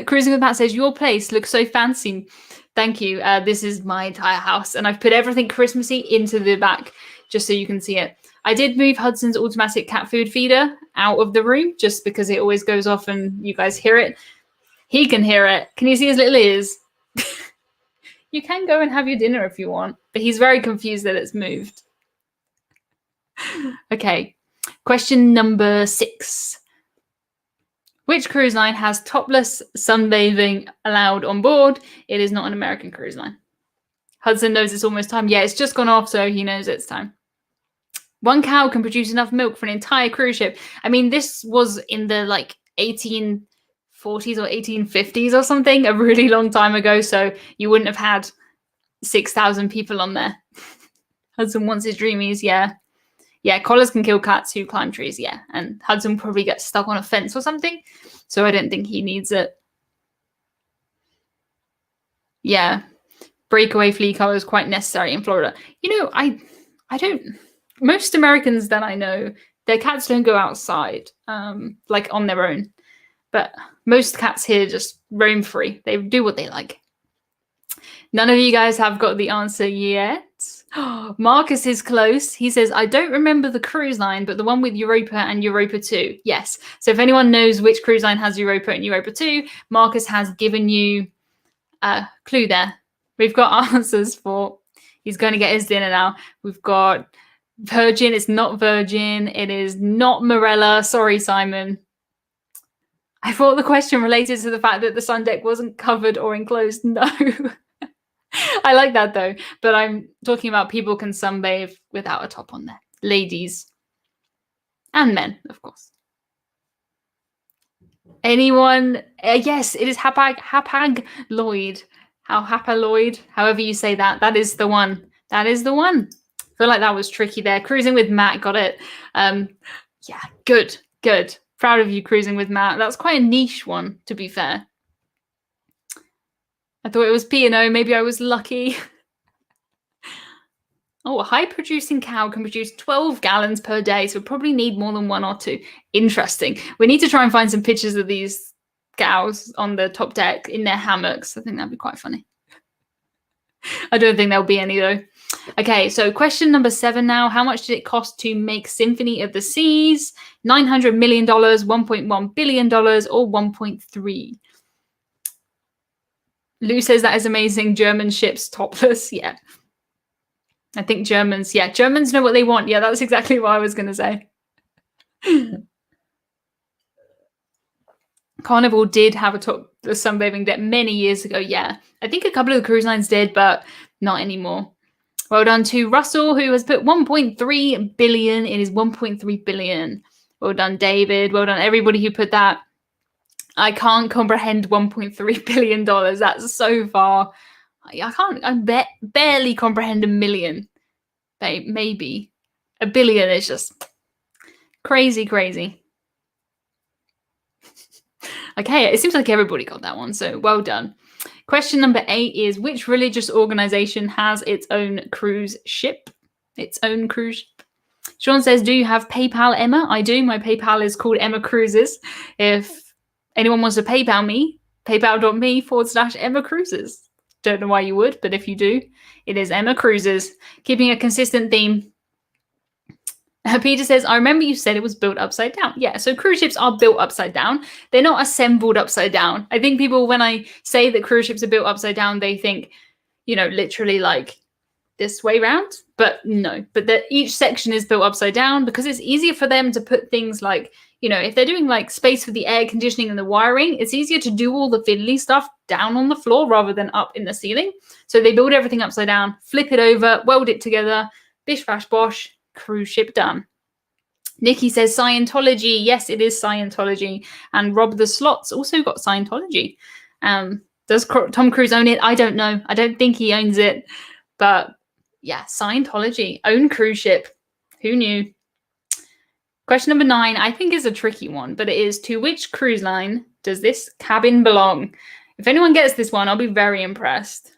Cruising with Matt says, your place looks so fancy. Thank you. This is my entire house. And I've put everything Christmassy into the back just so you can see it. I did move Hudson's automatic cat food feeder out of the room just because it always goes off and you guys hear it. He can hear it. Can you see his little ears? You can go and have your dinner if you want, but he's very confused that it's moved. Okay, question number 6. Which cruise line has topless sunbathing allowed on board? It is not an American cruise line. Hudson knows it's almost time. Yeah, it's just gone off, so he knows it's time. One cow can produce enough milk for an entire cruise ship. I mean, this was in the like 1840s or 1850s or something, a really long time ago. So you wouldn't have had 6,000 people on there. Hudson wants his dreamies. Yeah. Yeah. Collars can kill cats who climb trees. Yeah. And Hudson probably gets stuck on a fence or something. So I don't think he needs it. Yeah. Breakaway flea collar is quite necessary in Florida. You know, I don't. Most Americans that I know, their cats don't go outside, like on their own. But most cats here just roam free. They do what they like. None of you guys have got the answer yet. Marcus is close. He says, I don't remember the cruise line, but the one with Europa and Europa 2. Yes. So if anyone knows which cruise line has Europa and Europa 2, Marcus has given you a clue there. We've got answers for, he's going to get his dinner now. We've got Virgin. It's not Virgin. It is not Morella. Sorry, Simon. I thought the question related to the fact that the sun deck wasn't covered or enclosed. No. I like that though. But I'm talking about people can sunbathe without a top on there. Ladies. And men, of course. Anyone? Yes, it is Hapag Lloyd. How hapaloid, however you say that. That is the one. That is the one. I feel like that was tricky there. Cruising with Matt, got it. Yeah, good, good. Proud of you, Cruising with Matt. That's quite a niche one, to be fair. I thought it was P&O. Maybe I was lucky. Oh, a high-producing cow can produce 12 gallons per day, so we probably need more than 1 or 2. Interesting. We need to try and find some pictures of these cows on the top deck in their hammocks. I think that'd be quite funny. I don't think there'll be any, though. Okay, so question number 7 now. How much did it cost to make Symphony of the Seas? $900 million, $1.1 billion, or 1.3? Lou says that is amazing. German ships topless. Yeah. I think Germans know what they want. Yeah, that's exactly what I was going to say. Carnival did have a topless sunbathing deck many years ago. Yeah, I think a couple of the cruise lines did, but not anymore. Well done to Russell, who has put 1.3 billion. It is 1.3 billion. Well done, David. Well done, everybody who put that. I can't comprehend $1.3 billion. That's so far. I barely comprehend a million. Maybe. A billion is just crazy, crazy. Okay, it seems like everybody got that one, so well done. Question number 8 is, which religious organization has its own cruise ship? Its own cruise ship. Sean says, do you have PayPal, Emma? I do. My PayPal is called Emma Cruises. If anyone wants to PayPal me, paypal.me/Emma Cruises. Don't know why you would, but if you do, it is Emma Cruises. Keeping a consistent theme. Peter says, I remember you said it was built upside down. Yeah, so cruise ships are built upside down. They're not assembled upside down. I think people, when I say that cruise ships are built upside down, they think, literally like this way round. But no, but each section is built upside down because it's easier for them to put things like, if they're doing like space for the air conditioning and the wiring, it's easier to do all the fiddly stuff down on the floor rather than up in the ceiling. So they build everything upside down, flip it over, weld it together, bish, bash, bosh, cruise ship done. Nickie says Scientology. Yes, it is Scientology. And Rob the Slot's also got Scientology. Does Tom Cruise own it? I don't know. I don't think he owns it. But yeah, Scientology. Own cruise ship. Who knew? Question number 9, I think is a tricky one, but it is, to which cruise line does this cabin belong? If anyone gets this one, I'll be very impressed.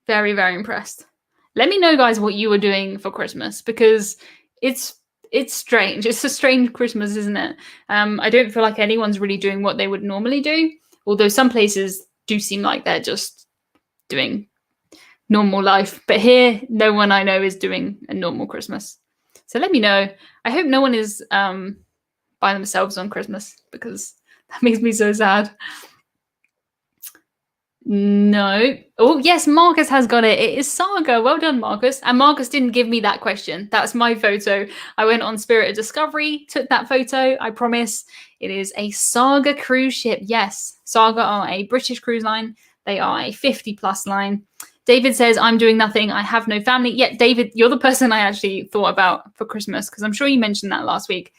Very, very impressed. Let me know, guys, what you were doing for Christmas, because it's strange. It's a strange Christmas, isn't it? I don't feel like anyone's really doing what they would normally do, although some places do seem like they're just doing normal life. But here, no one I know is doing a normal Christmas. So let me know. I hope no one is by themselves on Christmas, because that makes me so sad. No. Oh, yes, Marcus has got it. It is Saga. Well done, Marcus. And Marcus didn't give me that question. That's my photo. I went on Spirit of Discovery, took that photo. I promise. It is a Saga cruise ship. Yes, Saga are a British cruise line. They are a 50+ line. David says, I'm doing nothing. I have no family. Yeah, David, you're the person I actually thought about for Christmas, because I'm sure you mentioned that last week.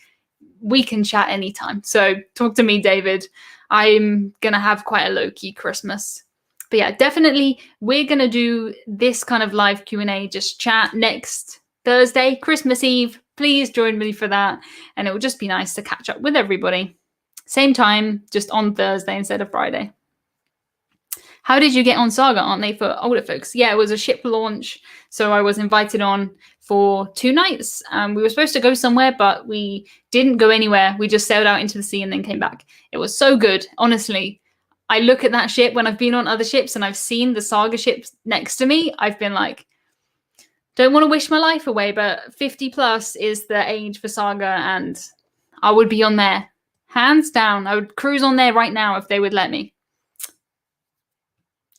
We can chat anytime. So talk to me, David. I'm going to have quite a low-key Christmas. But yeah, definitely we're going to do this kind of live Q&A, just chat next Thursday, Christmas Eve. Please join me for that. And it will just be nice to catch up with everybody. Same time, just on Thursday instead of Friday. How did you get on Saga? Aren't they for older folks? Yeah, it was a ship launch. So I was invited on for 2 nights. We were supposed to go somewhere, but we didn't go anywhere. We just sailed out into the sea and then came back. It was so good. Honestly, I look at that ship when I've been on other ships and I've seen the Saga ships next to me. I've been like, don't want to wish my life away, but 50+ is the age for Saga, and I would be on there. Hands down. I would cruise on there right now if they would let me.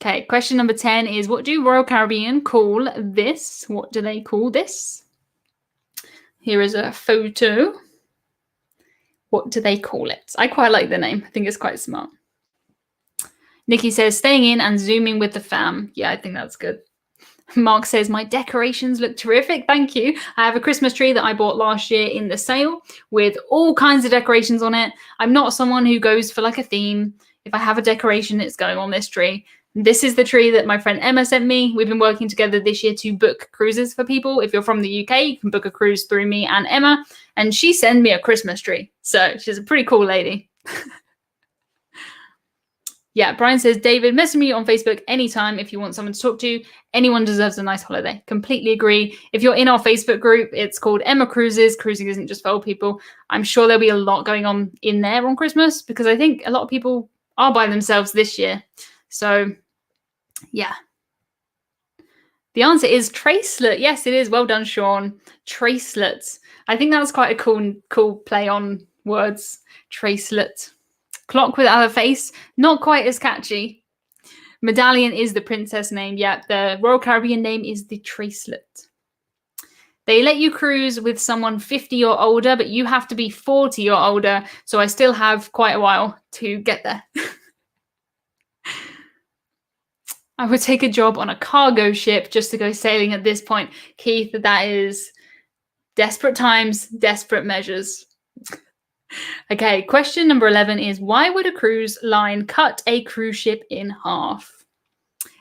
Okay, question number 10 is, what do Royal Caribbean call this? What do they call this? Here is a photo. What do they call it? I quite like the name. I think it's quite smart. Nickie says, staying in and zooming with the fam. Yeah, I think that's good. Mark says, my decorations look terrific. Thank you. I have a Christmas tree that I bought last year in the sale with all kinds of decorations on it. I'm not someone who goes for like a theme. If I have a decoration, it's going on this tree. This is the tree that my friend Emma sent me. We've been working together this year to book cruises for people. If you're from the UK, you can book a cruise through me and Emma. And she sent me a Christmas tree. So she's a pretty cool lady. Yeah, Brian says, David, message me on Facebook anytime if you want someone to talk to. Anyone deserves a nice holiday. Completely agree. If you're in our Facebook group, it's called Emma Cruises. Cruising isn't just for old people. I'm sure there'll be a lot going on in there on Christmas because I think a lot of people are by themselves this year. So, yeah. The answer is tracelet. Yes, it is. Well done, Sean. Tracelets. I think that's quite a cool play on words. Tracelet. Clock without a face, not quite as catchy. Medallion is the princess name. Yeah, the Royal Caribbean name is the Tracelet. They let you cruise with someone 50 or older, but you have to be 40 or older. So I still have quite a while to get there. I would take a job on a cargo ship just to go sailing at this point. Keith, that is desperate times, desperate measures. Okay, question number 11 is, why would a cruise line cut a cruise ship in half?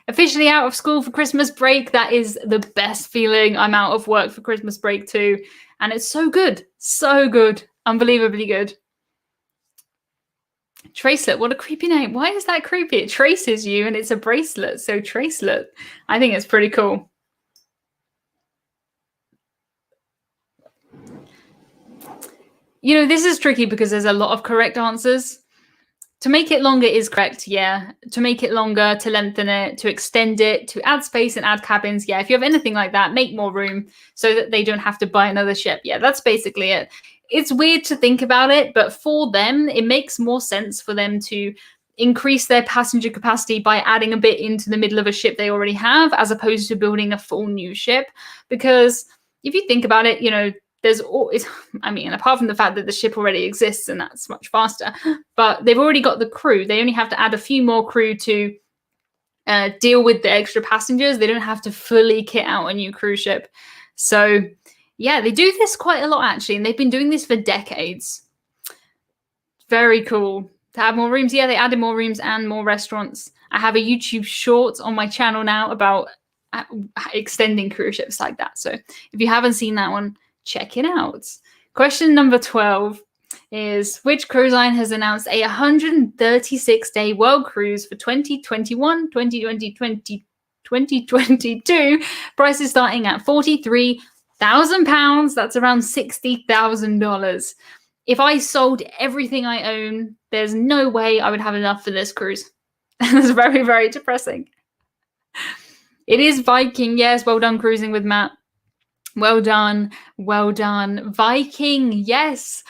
Officially out of school for Christmas break. That is the best feeling. I'm out of work for Christmas break too. And it's so good. So good. Unbelievably good. Tracelet. What a creepy name. Why is that creepy? It traces you and it's a bracelet. So Tracelet. I think it's pretty cool. You know, this is tricky because there's a lot of correct answers. To make it longer is correct, yeah. To make it longer, to lengthen it, to extend it, to add space and add cabins, yeah. If you have anything like that, make more room so that they don't have to buy another ship. Yeah, that's basically it. It's weird to think about it, but for them, it makes more sense for them to increase their passenger capacity by adding a bit into the middle of a ship they already have, as opposed to building a full new ship. Because if you think about it, you know, there's always, I mean, apart from the fact that the ship already exists and that's much faster, but they've already got the crew. They only have to add a few more crew to deal with the extra passengers. They don't have to fully kit out a new cruise ship. So yeah, they do this quite a lot actually, and they've been doing this for decades. Very cool. To add more rooms, yeah, they added more rooms and more restaurants. I have a YouTube short on my channel now about extending cruise ships like that. So if you haven't seen that one, check it out. Question number 12 is, which cruise line has announced a 136-day world cruise for 2021, 2020, 2022? Prices starting at £43,000. That's around $60,000. If I sold everything I own, there's no way I would have enough for this cruise. That's very, very depressing. It is Viking. Yes, well done cruising with Matt. Well done. Well done. Viking. Yes.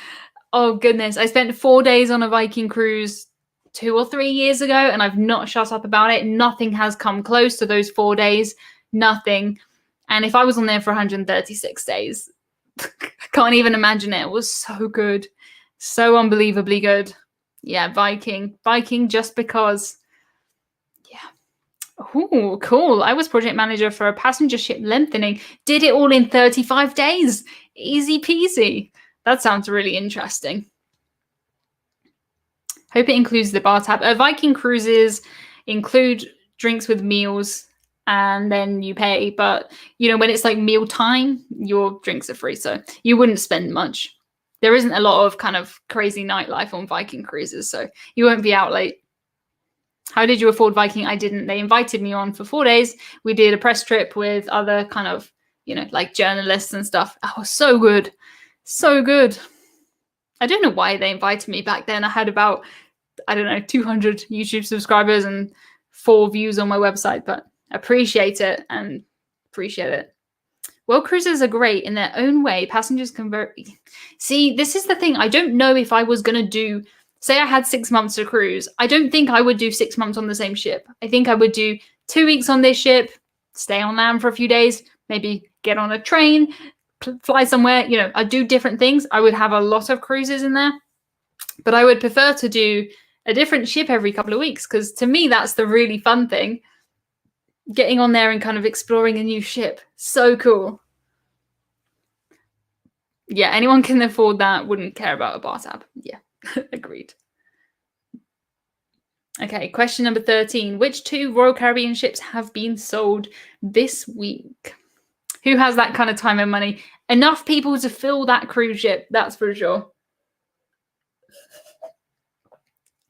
Oh, goodness. I spent 4 days on a Viking cruise 2 or 3 years ago, and I've not shut up about it. Nothing has come close to those 4 days. Nothing. And if I was on there for 136 days, I can't even imagine it. It was so good. So unbelievably good. Yeah, Viking. Viking just because. Yeah. Oh, cool. I was project manager for a passenger ship lengthening. Did it all in 35 days. Easy peasy. That sounds really interesting. Hope it includes the bar tab. Viking cruises include drinks with meals and then you pay. But, you know, when it's like meal time, your drinks are free. So you wouldn't spend much. There isn't a lot of kind of crazy nightlife on Viking cruises. So you won't be out late. How did you afford Viking? I didn't. They invited me on for 4 days. We did a press trip with other kind of, you know, like journalists and stuff. Oh, so good. So good. I don't know why they invited me back then. I had about, I don't know, 200 YouTube subscribers and 4 views on my website, but I appreciate it and appreciate it. World cruises are great in their own way. Passengers convert. See, this is the thing. I don't know if I was going to do, say I had 6 months to cruise. I don't think I would do 6 months on the same ship. I think I would do 2 weeks on this ship, stay on land for a few days, maybe get on a train, fly somewhere. You know, I'd do different things. I would have a lot of cruises in there, but I would prefer to do a different ship every couple of weeks because to me, that's the really fun thing. Getting on there and kind of exploring a new ship. So cool. Yeah, anyone can afford that, wouldn't care about a bar tab. Yeah, agreed. Okay, question number 13. Which 2 Royal Caribbean ships have been sold this week? Who has that kind of time and money? Enough people to fill that cruise ship, that's for sure.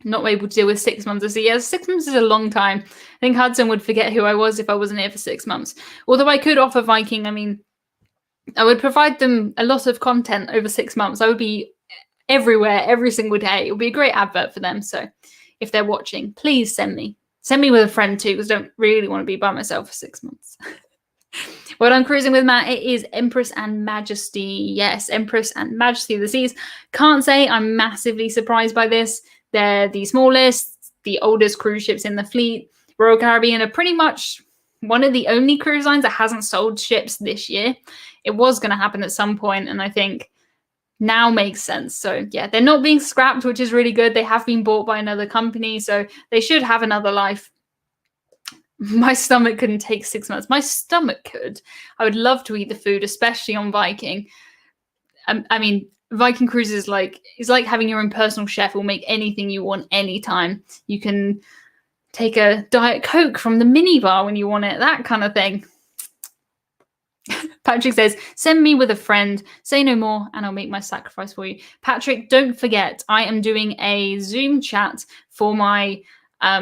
Not able to deal with 6 months of sea. Yeah, 6 months is a long time. I think Hudson would forget who I was if I wasn't here for 6 months. Although I could offer Viking, I mean, I would provide them a lot of content over 6 months. I would be everywhere, every single day. It would be a great advert for them. So if they're watching, please send me. Send me with a friend too, because I don't really want to be by myself for 6 months. Well done, Cruising with Matt. It is Empress and Majesty. Yes, Empress and Majesty of the Seas. Can't say I'm massively surprised by this. They're the smallest, the oldest cruise ships in the fleet. Royal Caribbean are pretty much one of the only cruise lines that hasn't sold ships this year. It was going to happen at some point, and I think now makes sense. So yeah, they're not being scrapped, which is really good. They have been bought by another company, so they should have another life. My stomach couldn't take 6 months. My stomach could. I would love to eat the food, especially on Viking. I mean, Viking Cruise is like having your own personal chef who will make anything you want anytime. You can take a Diet Coke from the minibar when you want it, that kind of thing. Patrick says, send me with a friend, say no more, and I'll make my sacrifice for you. Patrick, don't forget, I am doing a Zoom chat for my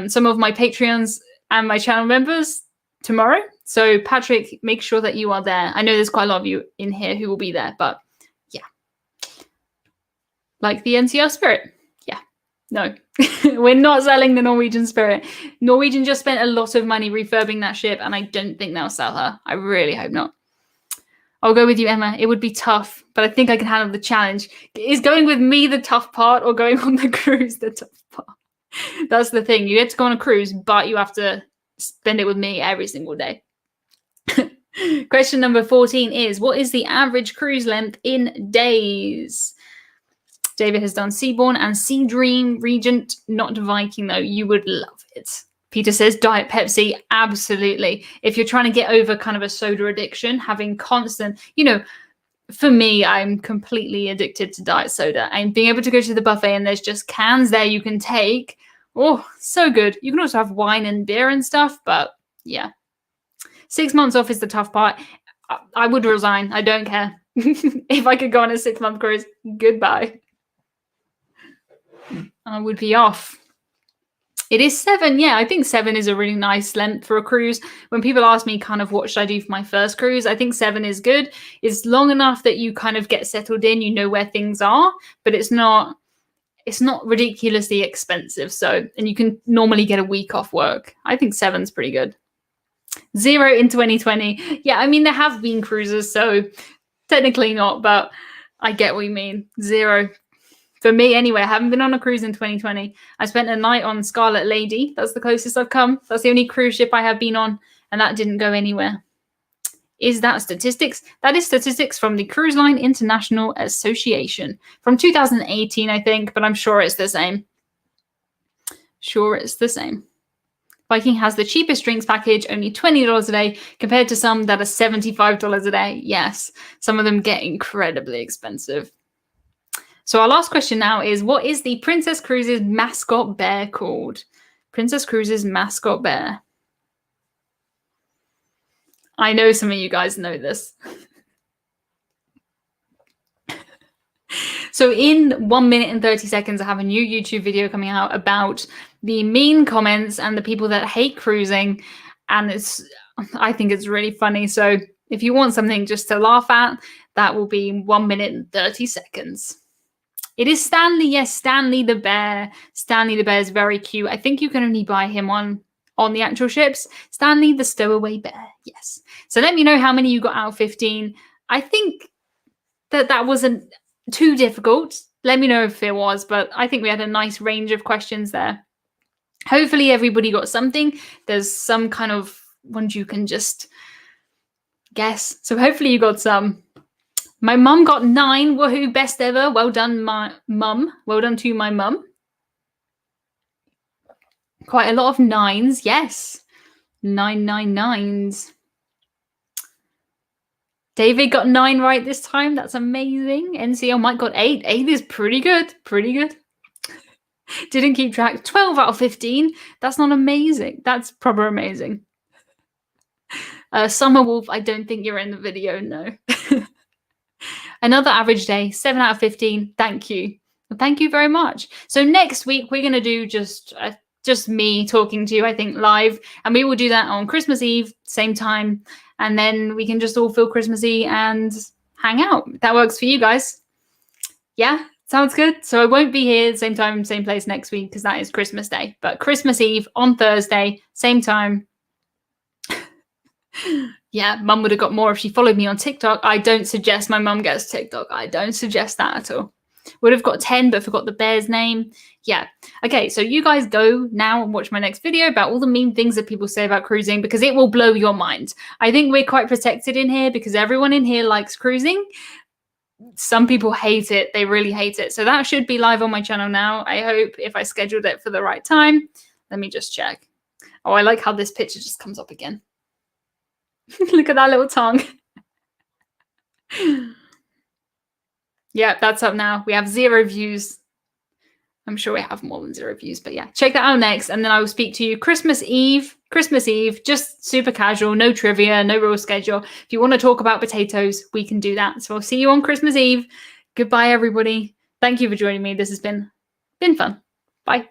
some of my Patreons and my channel members tomorrow. So Patrick, make sure that you are there. I know there's quite a lot of you in here who will be there, but yeah. Like the NCR Spirit. Yeah. No, we're not selling the Norwegian Spirit. Norwegian just spent a lot of money refurbing that ship, and I don't think they'll sell her. I really hope not. I'll go with you, Emma. It would be tough, but I think I can handle the challenge. Is going with me the tough part, or going on the cruise the tough part? That's the thing. You get to go on a cruise, but you have to spend it with me every single day. Question number 14 is, what is the average cruise length in days? David has done Seabourn and Sea Dream, Regent, not Viking though. You would love it. Peter says Diet Pepsi. Absolutely. If you're trying to get over kind of a soda addiction, having constant, for me, I'm completely addicted to diet soda, and being able to go to the buffet and there's just cans there you can take. Oh, so good. You can also have wine and beer and stuff, but yeah. 6 months off is the tough part. I would resign. I don't care. If I could go on a 6-month cruise, goodbye. I would be off. It is 7. Yeah, I think 7 is a really nice length for a cruise. When people ask me kind of what should I do for my first cruise, I think 7 is good. It's long enough that you kind of get settled in, you know where things are, but it's not ridiculously expensive. So, and you can normally get a week off work. I think 7's pretty good. 0 in 2020. Yeah, I mean, there have been cruises, so technically not, but I get what you mean. 0. For me, anyway, I haven't been on a cruise in 2020. I spent a night on Scarlet Lady. That's the closest I've come. That's the only cruise ship I have been on, and that didn't go anywhere. Is that statistics? That is statistics from the Cruise Line International Association from 2018, I think, but I'm sure it's the same. Sure, it's the same. Viking has the cheapest drinks package, only $20 a day, compared to some that are $75 a day. Yes, some of them get incredibly expensive. So our last question now is, what is the Princess Cruises mascot bear called? Princess Cruises mascot bear. I know some of you guys know this. So in 1 minute and 30 seconds, I have a new YouTube video coming out about the mean comments and the people that hate cruising. And I think it's really funny. So if you want something just to laugh at, that will be 1 minute and 30 seconds. It is Stanley. Yes, Stanley the bear. Stanley the bear is very cute. I think you can only buy him on the actual ships. Stanley the stowaway bear. Yes. So let me know how many you got out of 15. I think that wasn't too difficult. Let me know if it was, but I think we had a nice range of questions there. Hopefully everybody got something. There's some kind of ones you can just guess. So hopefully you got some. My mum got 9. Woohoo, best ever. Well done, my mum. Well done to my mum. Quite a lot of 9s. Yes. 999s. David got 9 right this time. That's amazing. NCL Mike got 8. 8 is pretty good. Pretty good. Didn't keep track. 12 out of 15. That's not amazing. That's proper amazing. Summer Wolf, I don't think you're in the video, no. Another average day, 7 out of 15. Thank you. Thank you very much. So next week, we're going to do just me talking to you, I think, live. And we will do that on Christmas Eve, same time. And then we can just all feel Christmassy and hang out. That works for you guys. Yeah, sounds good. So I won't be here same time, same place next week because that is Christmas Day. But Christmas Eve on Thursday, same time. Yeah, mum would have got more if she followed me on TikTok. I don't suggest my mum gets TikTok. I don't suggest that at all. Would have got 10, but forgot the bear's name. Yeah. Okay, so you guys go now and watch my next video about all the mean things that people say about cruising because it will blow your mind. I think we're quite protected in here because everyone in here likes cruising. Some people hate it. They really hate it. So that should be live on my channel now. I hope if I scheduled it for the right time. Let me just check. Oh, I like how this picture just comes up again. Look at that little tongue. Yeah, that's up now. We have 0 views. I'm sure we have more than 0 views, but yeah, check that out next. And then I will speak to you Christmas Eve, just super casual, no trivia, no real schedule. If you want to talk about potatoes, we can do that. So I'll see you on Christmas Eve. Goodbye, everybody. Thank you for joining me. This has been fun. Bye.